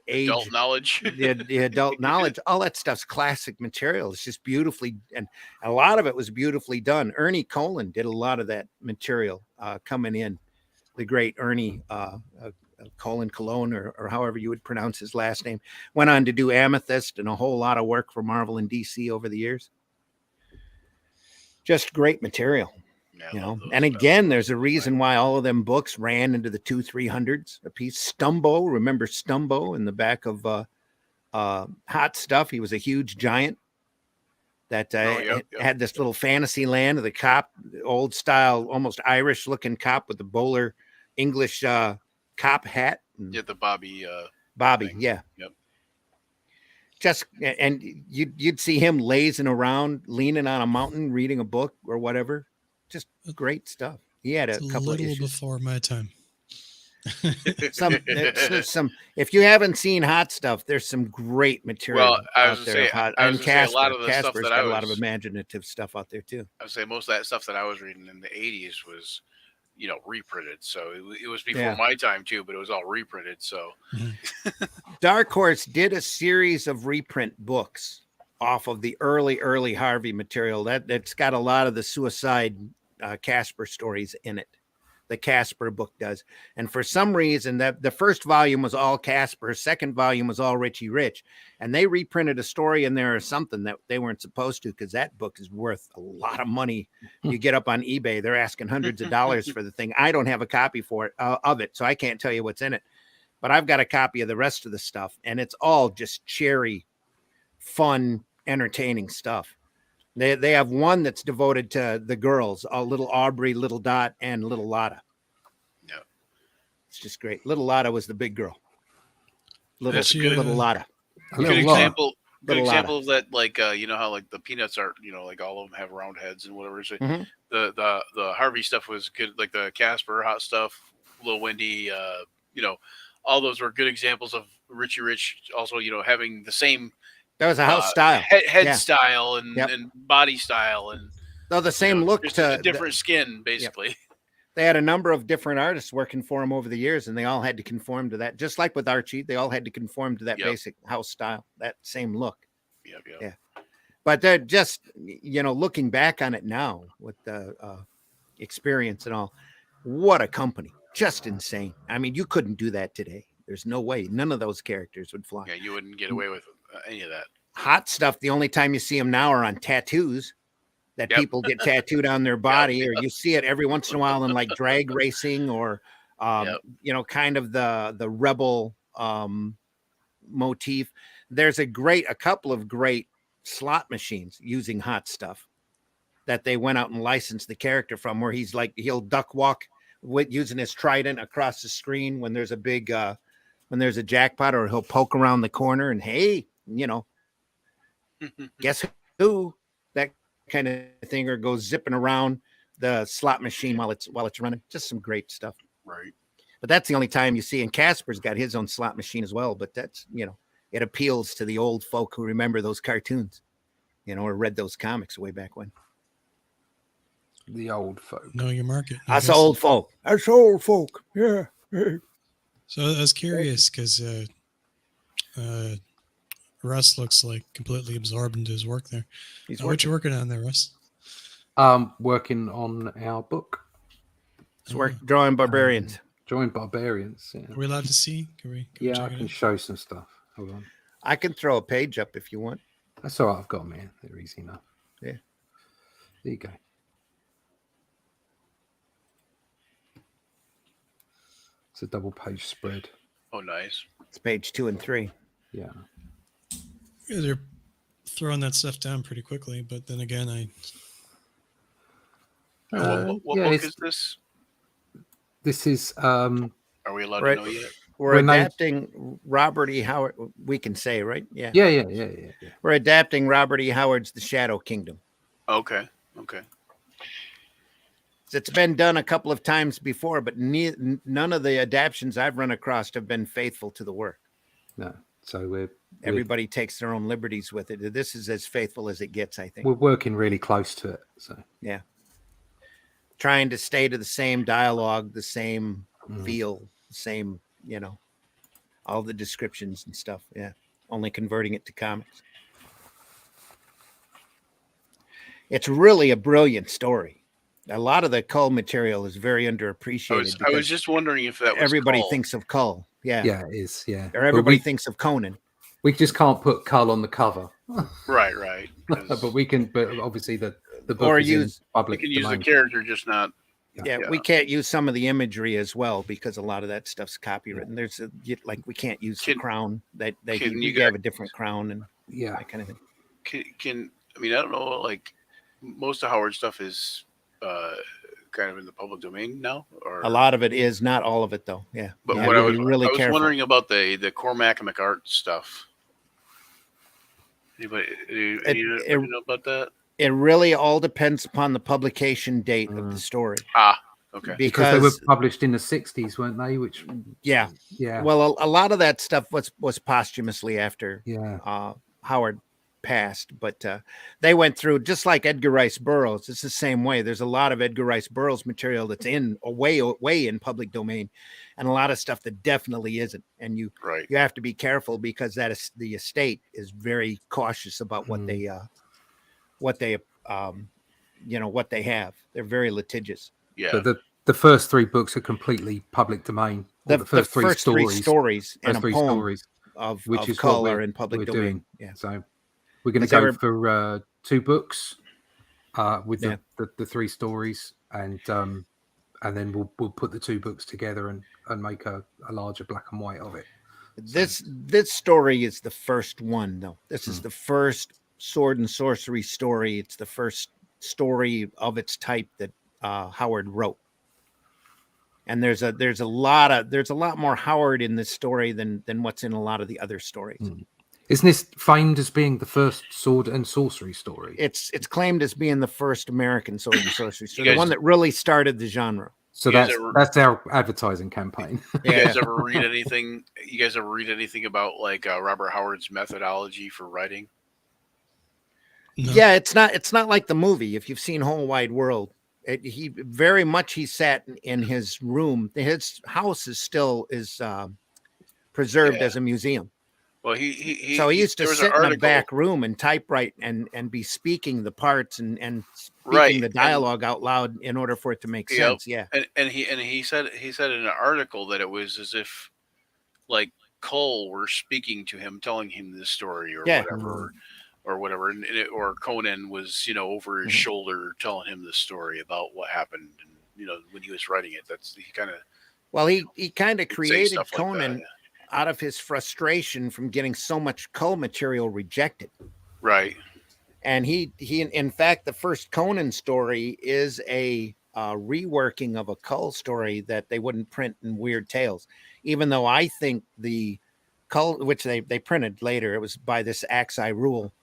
age, adult knowledge, the adult knowledge, all that stuff's classic material. It's just beautifully, and a lot of it was beautifully done. Ernie Colin did a lot of that material coming in. The great Ernie Colin Cologne, or however you would pronounce his last name, went on to do Amethyst and a whole lot of work for Marvel and DC over the years. Just great material. And again, there's a reason why all of them books ran into the 200-300s a piece. Stumbo, remember Stumbo in the back of Hot Stuff? He was a huge giant that had this little fantasy land of the cop, old style, almost Irish looking cop with the bowler English cop hat. The Bobby. Thing. Yeah. Yep. And you'd see him lazing around, leaning on a mountain, reading a book or whatever. Just great stuff. He had a couple of issues before my time. some if you haven't seen Hot Stuff, there's some great material out there. And Casper, a lot of the Casper's got a lot of imaginative stuff out there too. I would say most of that stuff that I was reading in the 80s was, reprinted. So it was before my time too, but it was all reprinted. So Dark Horse did a series of reprint books off of the early Harvey material that's got a lot of the suicide Casper stories in it. The Casper book does. And for some reason, that the first volume was all Casper, second volume was all Richie Rich, and they reprinted a story in there or something that they weren't supposed to, because that book is worth a lot of money. You get up on eBay, they're asking hundreds of dollars for the thing. I don't have a copy for it of it, so I can't tell you what's in it. But I've got a copy of the rest of the stuff, and it's all just cherry, fun, entertaining stuff. They have one that's devoted to the girls, little Aubrey, little Dot, and little Lotta. Yeah. It's just great. Little Lotta was the big girl. That's good. Little Lotta. A Good little lot. example. Good Little Lotta. example of that, like you know how like the Peanuts are, you know, like all of them have round heads and whatever. So Mhm. the Harvey stuff was good, like the Casper hot stuff, Lil Wendy, you know, all those were good examples of Richie Rich. Also, you know, having the same That was a house style. head Yeah. style and, Yep. and body style and Though the same you know, look just to a different skin, basically. they had a number of different artists working for them over the years, and they all had to conform to that. Just like with Archie, they all had to conform to that Yep. basic house style, that same look. Yep. Yeah. But they're just, you know, looking back on it now with the experience and all, what a company. Just insane. I mean, you couldn't do that today. There's no way. None of those characters would fly. Yeah, you wouldn't get away with any of that. Hot stuff, the only time you see them now are on tattoos that Yep. people get tattooed on their body, or you see it every once in a while in like drag racing or Yep. you know, kind of the rebel motif. There's a couple of great slot machines using hot stuff that they went out and licensed the character from, where he's like, he'll duck walk with using his trident across the screen when there's a big when there's a jackpot, or he'll poke around the corner and, hey, you know, guess who, that kind of thing, or goes zipping around the slot machine while it's running. Just some great stuff. Right. But that's the only time you see. And Casper's got his own slot machine as well. But that's, you know, it appeals to the old folk who remember those cartoons, you know, or read those comics way back when. The old folk. Know your market. I Us guess. old folk. Us old folk. Yeah. So I was curious because Russ looks like completely absorbed into his work there. He's What you working on there, Russ? Working on our book, drawing barbarians. Join Barbarians. Yeah, Are we allowed to see? Can we yeah, I check it can out? show some stuff. Hold on. I can throw a page up if you want. That's all right. I've got them, man. They're easy enough. Yeah. There you go. It's a double page spread. Oh, nice. It's page 2 and 3. Yeah. You guys are throwing that stuff down pretty quickly, but then again, What yeah, book it's- is this? This is Are we allowed Right. to know yet? We're We're not- adapting Robert E. Howard. We can say, right? Yeah. yeah. We're adapting Robert E. Howard's The Shadow Kingdom. Okay. It's been done a couple of times before, but none of the adaptions I've run across have been faithful to the work. No. So we're Everybody takes their own liberties with it. This is as faithful as it gets, I think. we're working really close to it. So Yeah. Trying to stay to the same dialogue, the same feel, the same, you know, all the descriptions and stuff. Yeah. Only converting it to comics. It's really a brilliant story. A lot of the Cull material is very underappreciated. I was just wondering if that was everybody Cull. thinks of Cull. Yeah. yeah, it is. Yeah. Or But everybody thinks of Conan. we just can't put Cull on the cover, Right. 'Cause but we can. But obviously the book Or is use- in we public can use the domain. character, just not. Yeah, we can't use some of the imagery as well because a lot of that stuff's copywritten. There's like we can't use the Can- crown that can you you have a different crown and Yeah. that kind of thing. Can I mean, I don't know. Like most of Howard's stuff is kind of in the public domain now, or A lot of it is, not all of it though. Yeah, But you what have I to was be really I was careful. wondering about the Cormac and McArt stuff. Anybody know about that? It really all depends upon the publication date of the story. Okay. Because they were Because published in the 60s, weren't they? Which yeah, yeah. well, a lot of that stuff was posthumously after Yeah. Howard passed, but they went through just like Edgar Rice Burroughs. It's the same way. There's a lot of Edgar Rice Burroughs material that's in way in public domain, and a lot of stuff that definitely isn't. And you have to be careful because that is the estate is very cautious about what they you know what they have. They're very litigious. Yeah. But the first 3 books are completely public domain. Or The first three stories and first a 3 poem stories, of which is Cull what are in public we're domain. doing. Yeah. So we're going to Has go ever- for 2 books with Yeah. the 3 stories, and then we'll put the 2 books together and make a larger black and white of it. This story is the first one, though. This is the first sword and sorcery story. It's the first story of its type that Howard wrote. And there's a lot more Howard in this story than what's in a lot of the other stories. Isn't this famed as being the first sword and sorcery story? It's claimed as being the first American sword and sorcery story, You the guys- one that really started the genre. So You guys that's our advertising campaign. You guys ever read anything? You guys ever read anything about like Robert Howard's methodology for writing? No. Yeah, it's not like the movie. If you've seen Whole Wide World, he sat in his room. His house is still preserved as a museum. Well, he So he used to there was sit an in a back room and typewrite and be speaking the parts and speaking Right, the dialogue out loud in order for it to make Yep. sense. Yeah. and he said in an article that it was as if like Cole were speaking to him, telling him this story or Yeah. whatever, or Conan was over his shoulder telling him this story about what happened, and when he was writing it. That's he kind of He kind of created stuff like that, Conan out of his frustration from getting so much Cull material rejected. right. And he in fact, the first Conan story is a reworking of a Cull story that they wouldn't print in Weird Tales, even though I think the Cull, which they printed later, it was by this Axe I Rule,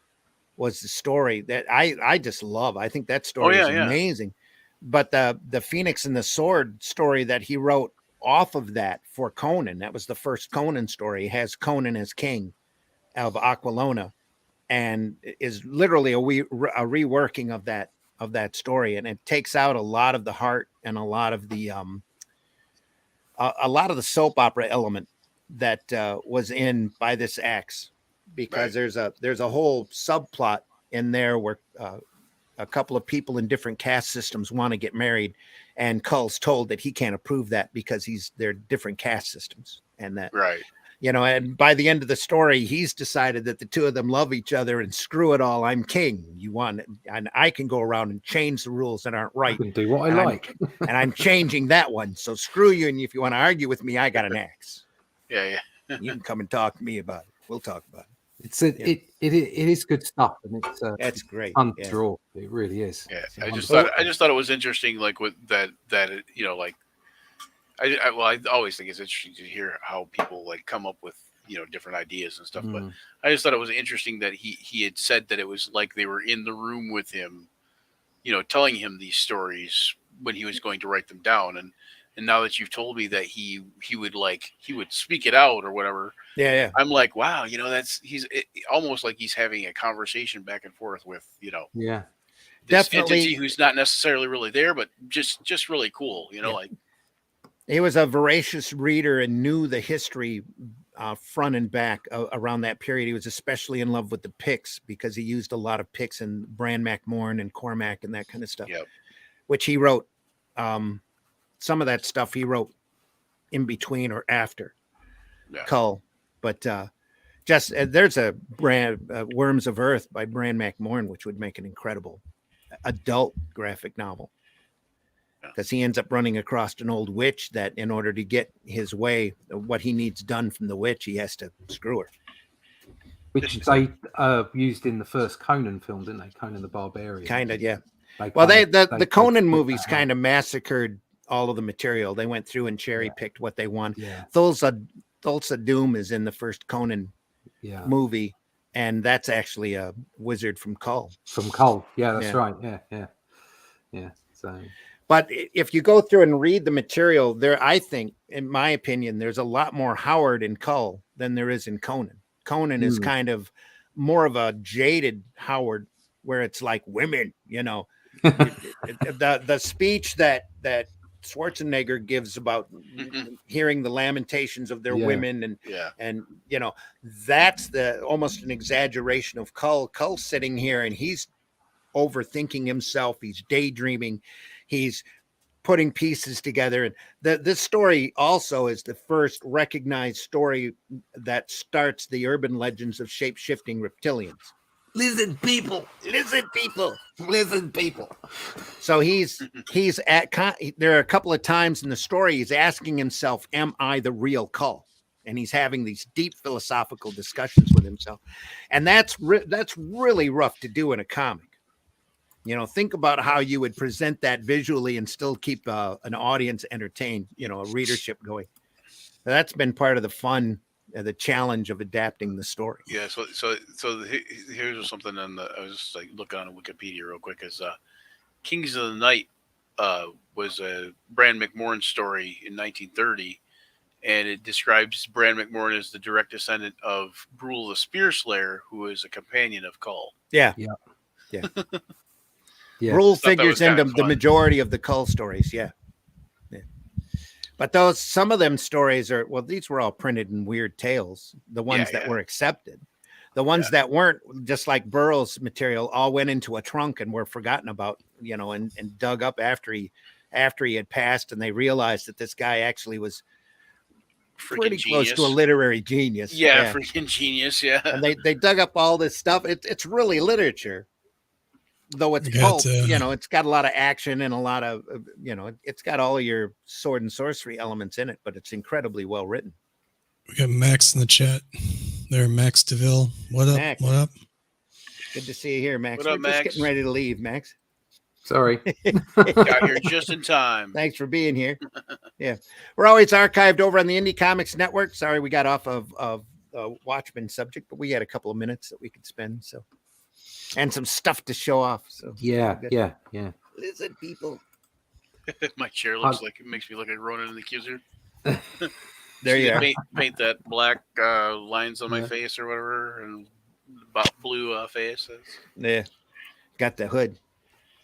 was the story that I just love. I think that story is amazing. But the Phoenix and the Sword story that he wrote off of that for Conan, that was the first Conan story, has Conan as king of Aquilona, and is literally a reworking of that story, and it takes out a lot of the heart and a lot of the soap opera element that was in by this axe, because there's a whole subplot in there where a couple of people in different caste systems want to get married, and Cull's told that he can't approve that because they're different caste systems, and that Right. and by the end of the story, he's decided that the two of them love each other, and screw it all, I'm king. You want it, and I can go around and change the rules that aren't I right, can do what I And like. and I'm changing that one. So screw you, and if you want to argue with me, I got an axe. Yeah. You can come and talk to me about it. We'll talk about it. It is good stuff, and That's great. fun to Yeah. draw. It really is. Yeah, It's I just wonderful. thought it was interesting, like with that like I always think it's interesting to hear how people like come up with different ideas and stuff. But I just thought it was interesting that he had said that it was like they were in the room with him, telling him these stories when he was going to write them down, and now that you've told me that he would speak it out or whatever. Yeah. I'm like, wow, he's almost like he's having a conversation back and forth with Yeah. this Definitely. entity who's not necessarily really there, but just really cool, like He was a voracious reader and knew the history front and back around that period. He was especially in love with the Picts because he used a lot of Picts and Bran MacMorn and Cormac and that kind of stuff, Yep. which he wrote. Some of that stuff he wrote in between or after Cull. But there's a Worms of Earth by Bran MacMorn, which would make an incredible adult graphic novel. Because he ends up running across an old witch that, in order to get his way, what he needs done from the witch, he has to screw her. Which they used in the first Conan film, didn't they? Conan the Barbarian. Kind of, yeah. They Well, kind of- the they Conan put movies that kind of massacred all of the material. They went through and cherry picked what they want. Yeah. Thulsa Doom is in the first Conan Yeah. movie, and that's actually a wizard from Cull. From Cole. Yeah, that's Yeah. right. Yeah. So But if you go through and read the material, I think, in my opinion, there's a lot more Howard in Cull than there is in Conan. Conan is kind of more of a jaded Howard, where it's like women, the speech that Schwarzenegger gives about hearing the lamentations of their women, and that's almost an exaggeration of Cull. Cull's sitting here and he's overthinking himself. He's daydreaming. He's putting pieces together. And this story also is the first recognized story that starts the urban legends of shape-shifting reptilians. Lizard people. Lizard people. Lizard people. So he's there are a couple of times in the story he's asking himself, am I the real Cull? And he's having these deep philosophical discussions with himself. And that's really rough to do in a comic. You know, think about how you would present that visually and still keep an audience entertained, you know, a readership going. That's been part of the fun, the challenge of adapting the story. Yeah. So here's something I was just like looking on Wikipedia real quick. Is Kings of the Night was a Bran McMorn story in 1930, and it describes Bran McMorn as the direct descendant of Brule the Spear Slayer, who is a companion of Cull. Yeah. Brule figures into the majority of the Cull stories. Yeah. But some of them stories are, well, these were all printed in weird tales. The ones that were accepted, the ones that weren't, just like Burroughs' material, all went into a trunk and were forgotten about, you know, and dug up after he had passed. And they realized that this guy actually was pretty close to a literary genius. Yeah. Freaking genius. Yeah. And they dug up all this stuff. It's really literature. Though it's pulp, you know, it's got a lot of action and a lot of, you know, it's got all of your sword and sorcery elements in it, but it's incredibly well written. We got Max in the chat there. Max DeVille. What up? Max. What up? Good to see you here, Max. What up, We're just Max? getting ready to leave, Max. Sorry. Got here just in time. Thanks for being here. Yeah. We're always archived over on the Indie Comics Network. Sorry, we got off of Watchmen subject, but we had a couple of minutes that we could spend. So, and some stuff to show off. So Yeah. Lizard people. My chair looks like it makes me look like Ronan and the Accuser. There you are. Paint that black lines on my face or whatever, and blue faces. Yeah. Got the hood.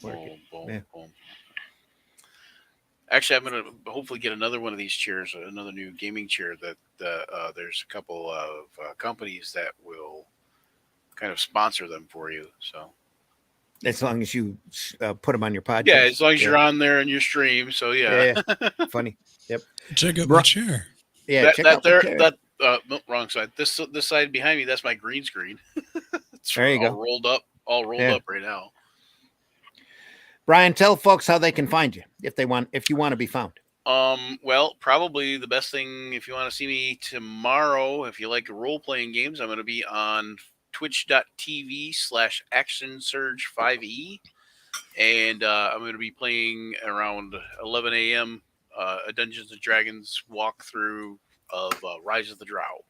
Boom, boom, Yeah. boom. Actually, I'm going to hopefully get another one of these chairs, another new gaming chair that there's a couple of companies that will kind of sponsor them for you. So As long as you put them on your podcast. yeah, as long as you're on there in your stream. So yeah. Funny. Yep. Check out my chair. Yeah. No, wrong side. This side behind me, that's my green screen. It's there you all go. rolled up right now. Brian, tell folks how they can find you if you want to be found. Well, probably the best thing if you want to see me tomorrow, if you like role-playing games, I'm going to be on twitch.tv/ActionSurge5e, and I'm going to be playing around 11 a.m. A Dungeons and Dragons walkthrough of Rise of the Drow.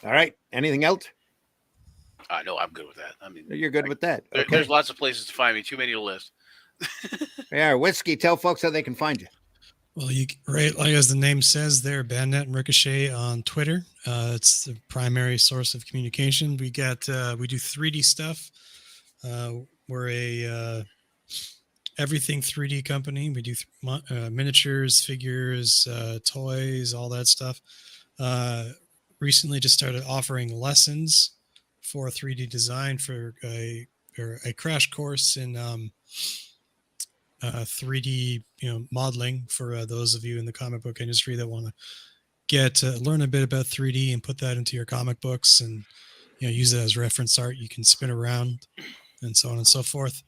All right. Anything else? No, I'm good with that. I mean, You're good with that. Okay. There's lots of places to find me. Too many to list. Yeah, Whiskey, tell folks how they can find you. Well, right, like as the name says there, Bandit and Ricochet on Twitter. It's the primary source of communication. We do 3D stuff. We're a everything 3D company. We do miniatures, figures, toys, all that stuff. Recently just started offering lessons for 3D design for a crash course in 3D modeling for those of you in the comic book industry that want to learn a bit about 3D and put that into your comic books and use it as reference art. You can spin around and so on and so forth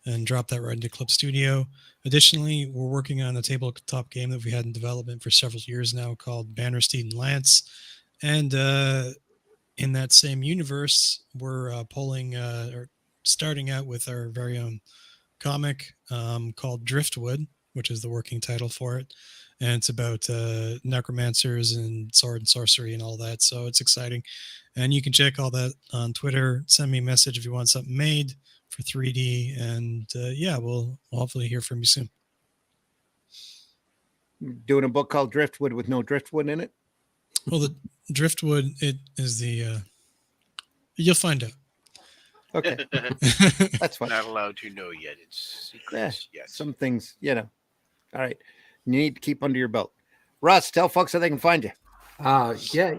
and drop that right into Clip Studio. Additionally, we're working on a tabletop game that we had in development for several years now called Banner, Steed, and Lance. And in that same universe, we're starting out with our very own comic called Driftwood, which is the working title for it. And it's about necromancers and sword and sorcery and all that. So it's exciting. And you can check all that on Twitter. Send me a message if you want something made for 3D. And we'll hopefully hear from you soon. Doing a book called Driftwood with no driftwood in it? Well, the Driftwood, it is you'll find out. Okay. That's fine. Not allowed to know yet. It's secret. Yes. Some things, All right. You need to keep under your belt. Russ, tell folks how they can find you.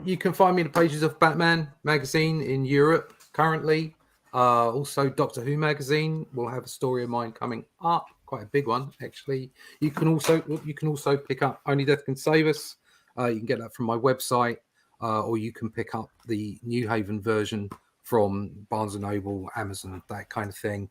You can find me in the pages of Batman magazine in Europe currently. Also, Doctor Who magazine will have a story of mine coming up, quite a big one actually. You can also pick up Only Death Can Save Us. You can get that from my website, or you can pick up the New Haven version from Barnes and Noble, Amazon, that kind of thing.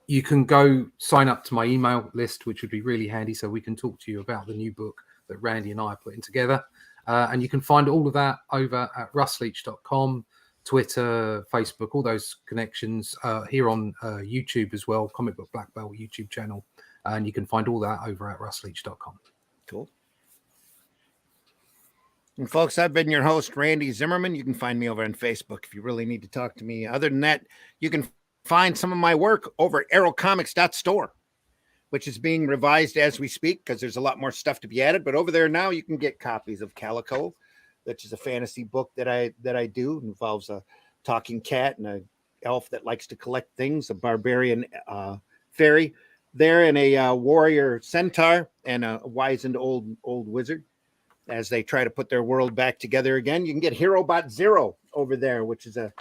You can go sign up to my email list, which would be really handy, so we can talk to you about the new book that Randy and I are putting together. And you can find all of that over at russleach.com, Twitter, Facebook, all those connections, here on YouTube as well, Comic Book Black Belt YouTube channel. And you can find all that over at russleach.com. Cool. And folks, I've been your host, Randy Zimmerman. You can find me over on Facebook if you really need to talk to me. Other than that, you can find some of my work over at aerocomics.store, which is being revised as we speak because there's a lot more stuff to be added. But over there now, you can get copies of Calico, which is a fantasy book that I do. It involves a talking cat and a elf that likes to collect things, a barbarian fairy there, and a warrior centaur and a wizened old wizard as they try to put their world back together again. You can get HeroBot Zero over there, which is a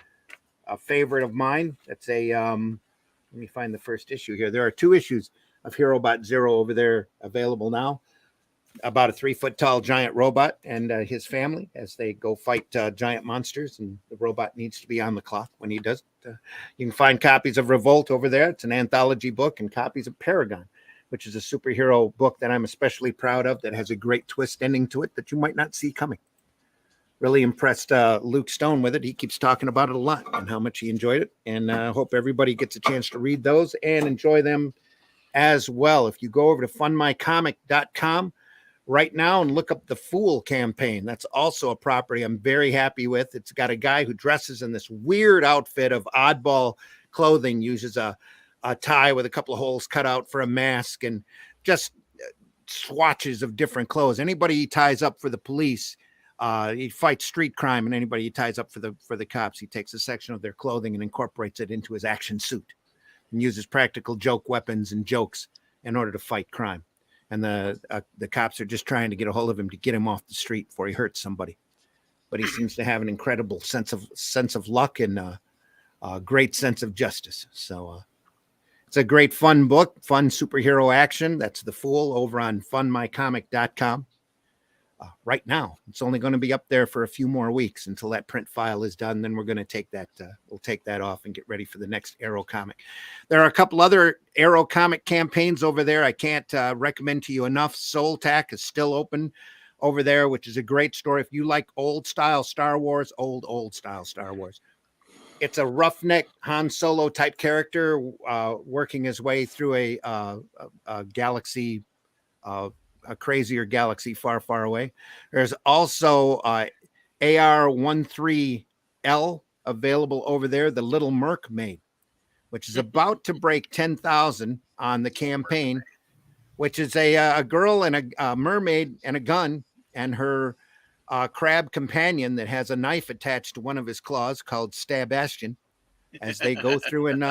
favorite of mine. That's a let me find the first issue here. There are 2 issues of HeroBot Zero over there available now, about a 3-foot tall giant robot and his family as they go fight giant monsters, and the robot needs to be on the clock when he does it. You can find copies of Revolt over there. It's an anthology book, and copies of Paragon, which is a superhero book that I'm especially proud of, that has a great twist ending to it that you might not see coming. Really impressed Luke Stone with it. He keeps talking about it a lot and how much he enjoyed it, and I hope everybody gets a chance to read those and enjoy them as well. If you go over to fundmycomic.com right now and look up the Fool campaign, that's also a property I'm very happy with. It's got a guy who dresses in this weird outfit of oddball clothing, uses a tie with a couple of holes cut out for a mask, and just swatches of different clothes. Anybody he ties up for the police, he fights street crime, and anybody he ties up for the cops, he takes a section of their clothing and incorporates it into his action suit and uses practical joke weapons and jokes in order to fight crime. And the cops are just trying to get a hold of him to get him off the street before he hurts somebody. But he seems to have an incredible sense of luck and a great sense of justice. So it's a great fun book, fun superhero action. That's The Fool over on fundmycomic.com. Right now, it's only going to be up there for a few more weeks until that print file is done. Then we're going to take that. We'll take that off and get ready for the next Arrow comic. There are a couple other Arrow comic campaigns over there. I can't recommend to you enough. Soul Tack is still open over there, which is a great story. If you like old style Star Wars, old style Star Wars, it's a roughneck Han Solo type character working his way through a galaxy. A crazier galaxy far, far away. There's also AR-13L available over there, the Little Mermaid, which is about to break 10,000 on the campaign, which is a girl and a mermaid and a gun, and her crab companion that has a knife attached to one of his claws called Stabastion, as they go through and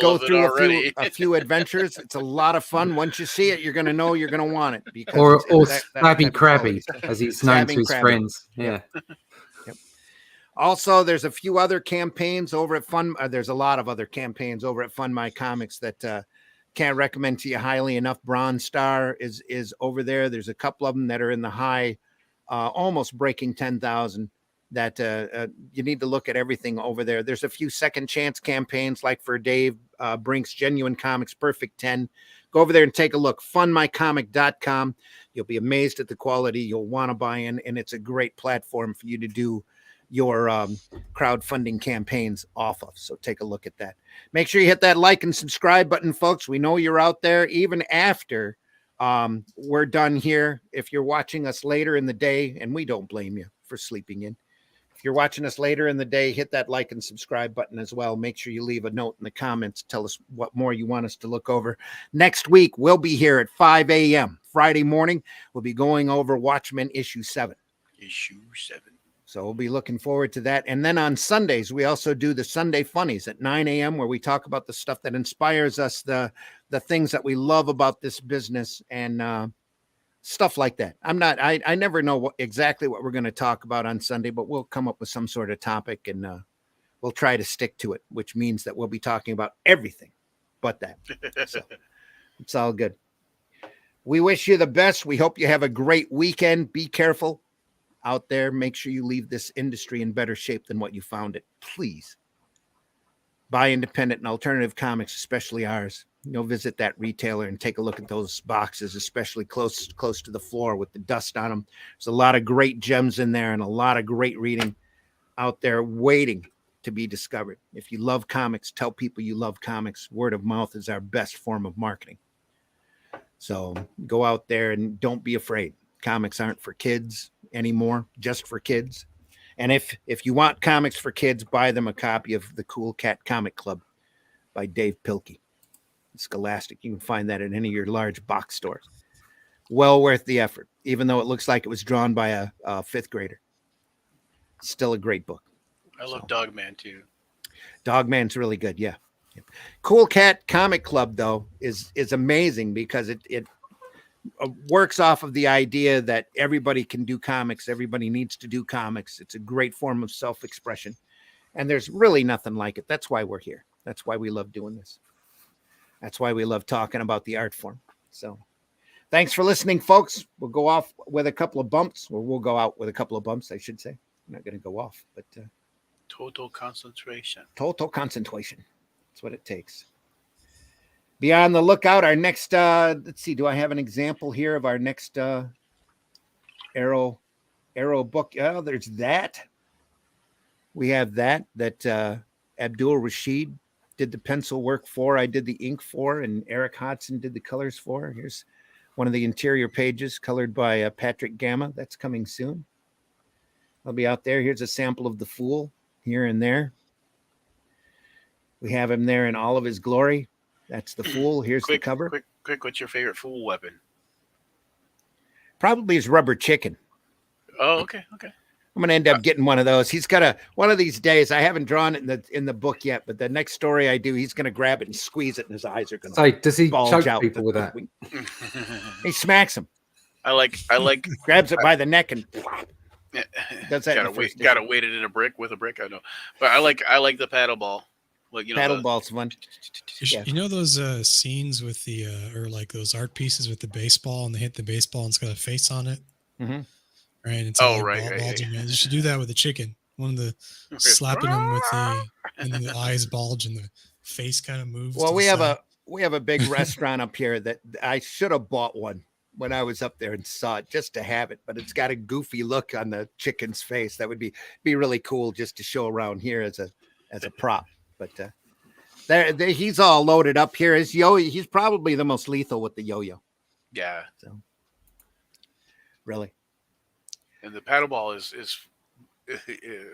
go through a few adventures. It's a lot of fun. Once you see it, you're going to know you're going to want it. Because or Stabby Crabby, as he's known to his Crabby. friends. Yeah. Yep. Also, there's a few other campaigns over at Fun. There's a lot of other campaigns over at Fund My Comics that can't recommend to you highly enough. Bronze Star is over there. There's a couple of them that are in the high, almost breaking 10,000. That you need to look at everything over there. There's a few second chance campaigns, like for Dave Brink's Genuine Comics Perfect 10. Go over there and take a look. Fundmycomic.com. You'll be amazed at the quality. You'll want to buy in, and it's a great platform for you to do your crowdfunding campaigns off of. So take a look at that. Make sure you hit that like and subscribe button, folks. We know you're out there even after we're done here. If you're watching us later in the day, and we don't blame you for sleeping in. If you're watching us later in the day, hit that like and subscribe button as well. Make sure you leave a note in the comments. Tell us what more you want us to look over. Next week, we'll be here at 5 a.m. Friday morning. We'll be going over Watchmen issue 7. Issue 7. So we'll be looking forward to that. And then on Sundays, we also do the Sunday Funnies at 9 a.m. where we talk about the stuff that inspires us, the things that we love about this business, and stuff like that. I never know exactly what we're going to talk about on Sunday, but we'll come up with some sort of topic and we'll try to stick to it, which means that we'll be talking about everything but that. So it's all good. We wish you the best. We hope you have a great weekend. Be careful out there. Make sure you leave this industry in better shape than what you found it. Please buy independent and alternative comics, especially ours. Visit that retailer and take a look at those boxes, especially close to the floor with the dust on them. There's a lot of great gems in there and a lot of great reading out there waiting to be discovered. If you love comics, tell people you love comics. Word of mouth is our best form of marketing. So go out there and don't be afraid. Comics aren't for kids anymore, just for kids. And if you want comics for kids, buy them a copy of The Cool Cat Comic Club by Dave Pilkey. Scholastic. You can find that at any of your large box stores. Well worth the effort, even though it looks like it was drawn by a fifth grader. Still a great book. I love Dogman too. Dogman's really good. Yeah. Cool Cat Comic Club, though, is amazing because it works off of the idea that everybody can do comics. Everybody needs to do comics. It's a great form of self-expression. And there's really nothing like it. That's why we're here. That's why we love doing this. That's why we love talking about the art form. So thanks for listening, folks. We'll go off with a couple of bumps, or we'll go out with a couple of bumps, I should say. I'm not going to go off, but total concentration. Total concentration. That's what it takes. Be on the lookout. Our next, let's see, do I have an example here of our next Arrow book? Oh, there's that. We have that Abdul Rashid did the pencil work for. I did the ink for, and Eric Hodson did the colors for. Here's one of the interior pages colored by Patrick Gamma. That's coming soon. I'll be out there. Here's a sample of the Fool here and there. We have him there in all of his glory. That's the Fool. Here's the cover. Quick, what's your favorite Fool weapon? Probably his rubber chicken. Oh, okay. I'm going to end up getting one of those. He's got one of these days. I haven't drawn it in the book yet, but the next story I do, he's going to grab it and squeeze it, and his eyes are going to. So does he bulge choke out people with that? He smacks him. I like grabs it by the neck and does that. Gotta weight it in a brick with a brick. I know, but I like the paddle ball. Like paddle ball's fun. Yeah. You know those scenes with the or like those art pieces with the baseball, and they hit the baseball and it's got a face on it. Mm-hmm. Right. It's right. You should do that with the chicken. One of the slapping them with and then the eyes bulge and the face kind of moves. Well, we have a big restaurant up here that I should have bought one when I was up there and saw it just to have it, but it's got a goofy look on the chicken's face. That would be really cool just to show around here as a prop. But there he's all loaded up here. His yo-yo, he's probably the most lethal with the yo-yo. Yeah. So really. And the paddle ball is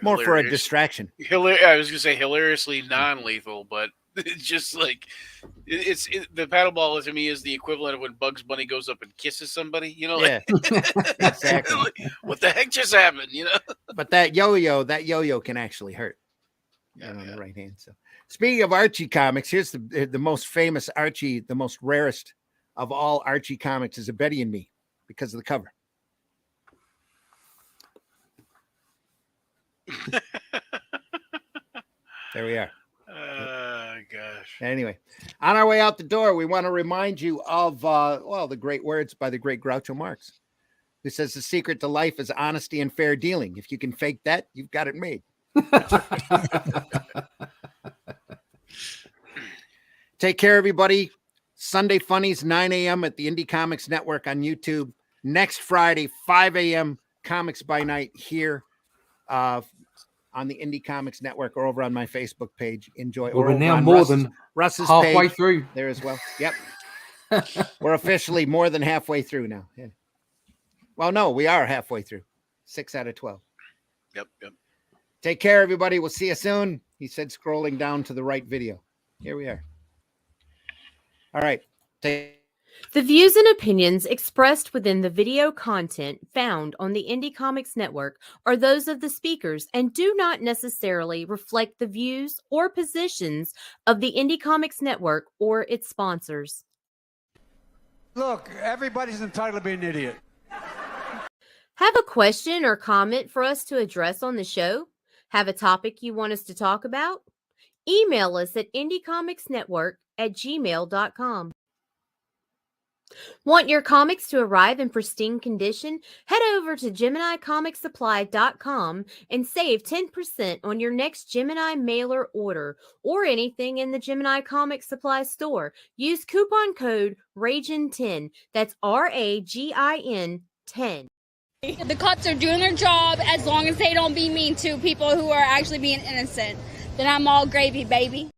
more for a distraction. I was gonna say hilariously non-lethal, but it's just like the paddle ball to me is the equivalent of when Bugs Bunny goes up and kisses somebody. Yeah, exactly. What the heck just happened? But that yo-yo can actually hurt. On the right hand. So speaking of Archie comics, here's the most famous Archie, the most rarest of all Archie comics is a Betty and Me because of the cover. There we are. Gosh. Anyway, on our way out the door, we want to remind you of the great words by the great Groucho Marx, who says the secret to life is honesty and fair dealing. If you can fake that, you've got it made. Take care, everybody. Sunday Funnies, 9 a.m. at the Indie Comics Network on YouTube. Next Friday, 5 a.m. Comics by Night here on the Indie Comics Network or over on my Facebook page. Enjoy. Well, we're now more than Russ's halfway page through there as well. Yep. We're officially more than halfway through now. Yeah. Well, no, we are halfway through. 6 out of 12. Yep. Take care, everybody. We'll see you soon. He said, scrolling down to the right video. Here we are. All right. The views and opinions expressed within the video content found on the Indie Comics Network are those of the speakers and do not necessarily reflect the views or positions of the Indie Comics Network or its sponsors. Look, everybody's entitled to be an idiot. Have a question or comment for us to address on the show? Have a topic you want us to talk about? Email us at indiecomicsnetwork@gmail.com. Want your comics to arrive in pristine condition? Head over to GeminiComicSupply.com and save 10% on your next Gemini mailer order or anything in the Gemini Comics Supply store. Use coupon code RAGIN10. That's RAGIN 10. The cops are doing their job as long as they don't be mean to people who are actually being innocent. Then I'm all gravy, baby.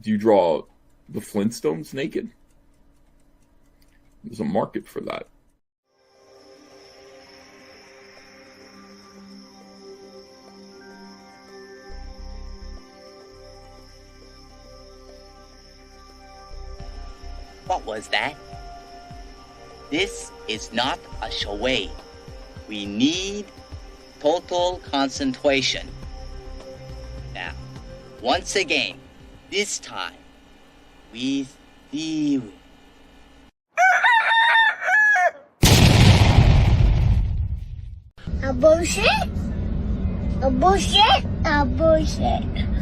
Do you draw the Flintstones naked? There's a market for that. What was that? This is not a charade. We need total concentration. Now, once again, this time with theory. A bullshit? A bullshit? A bullshit.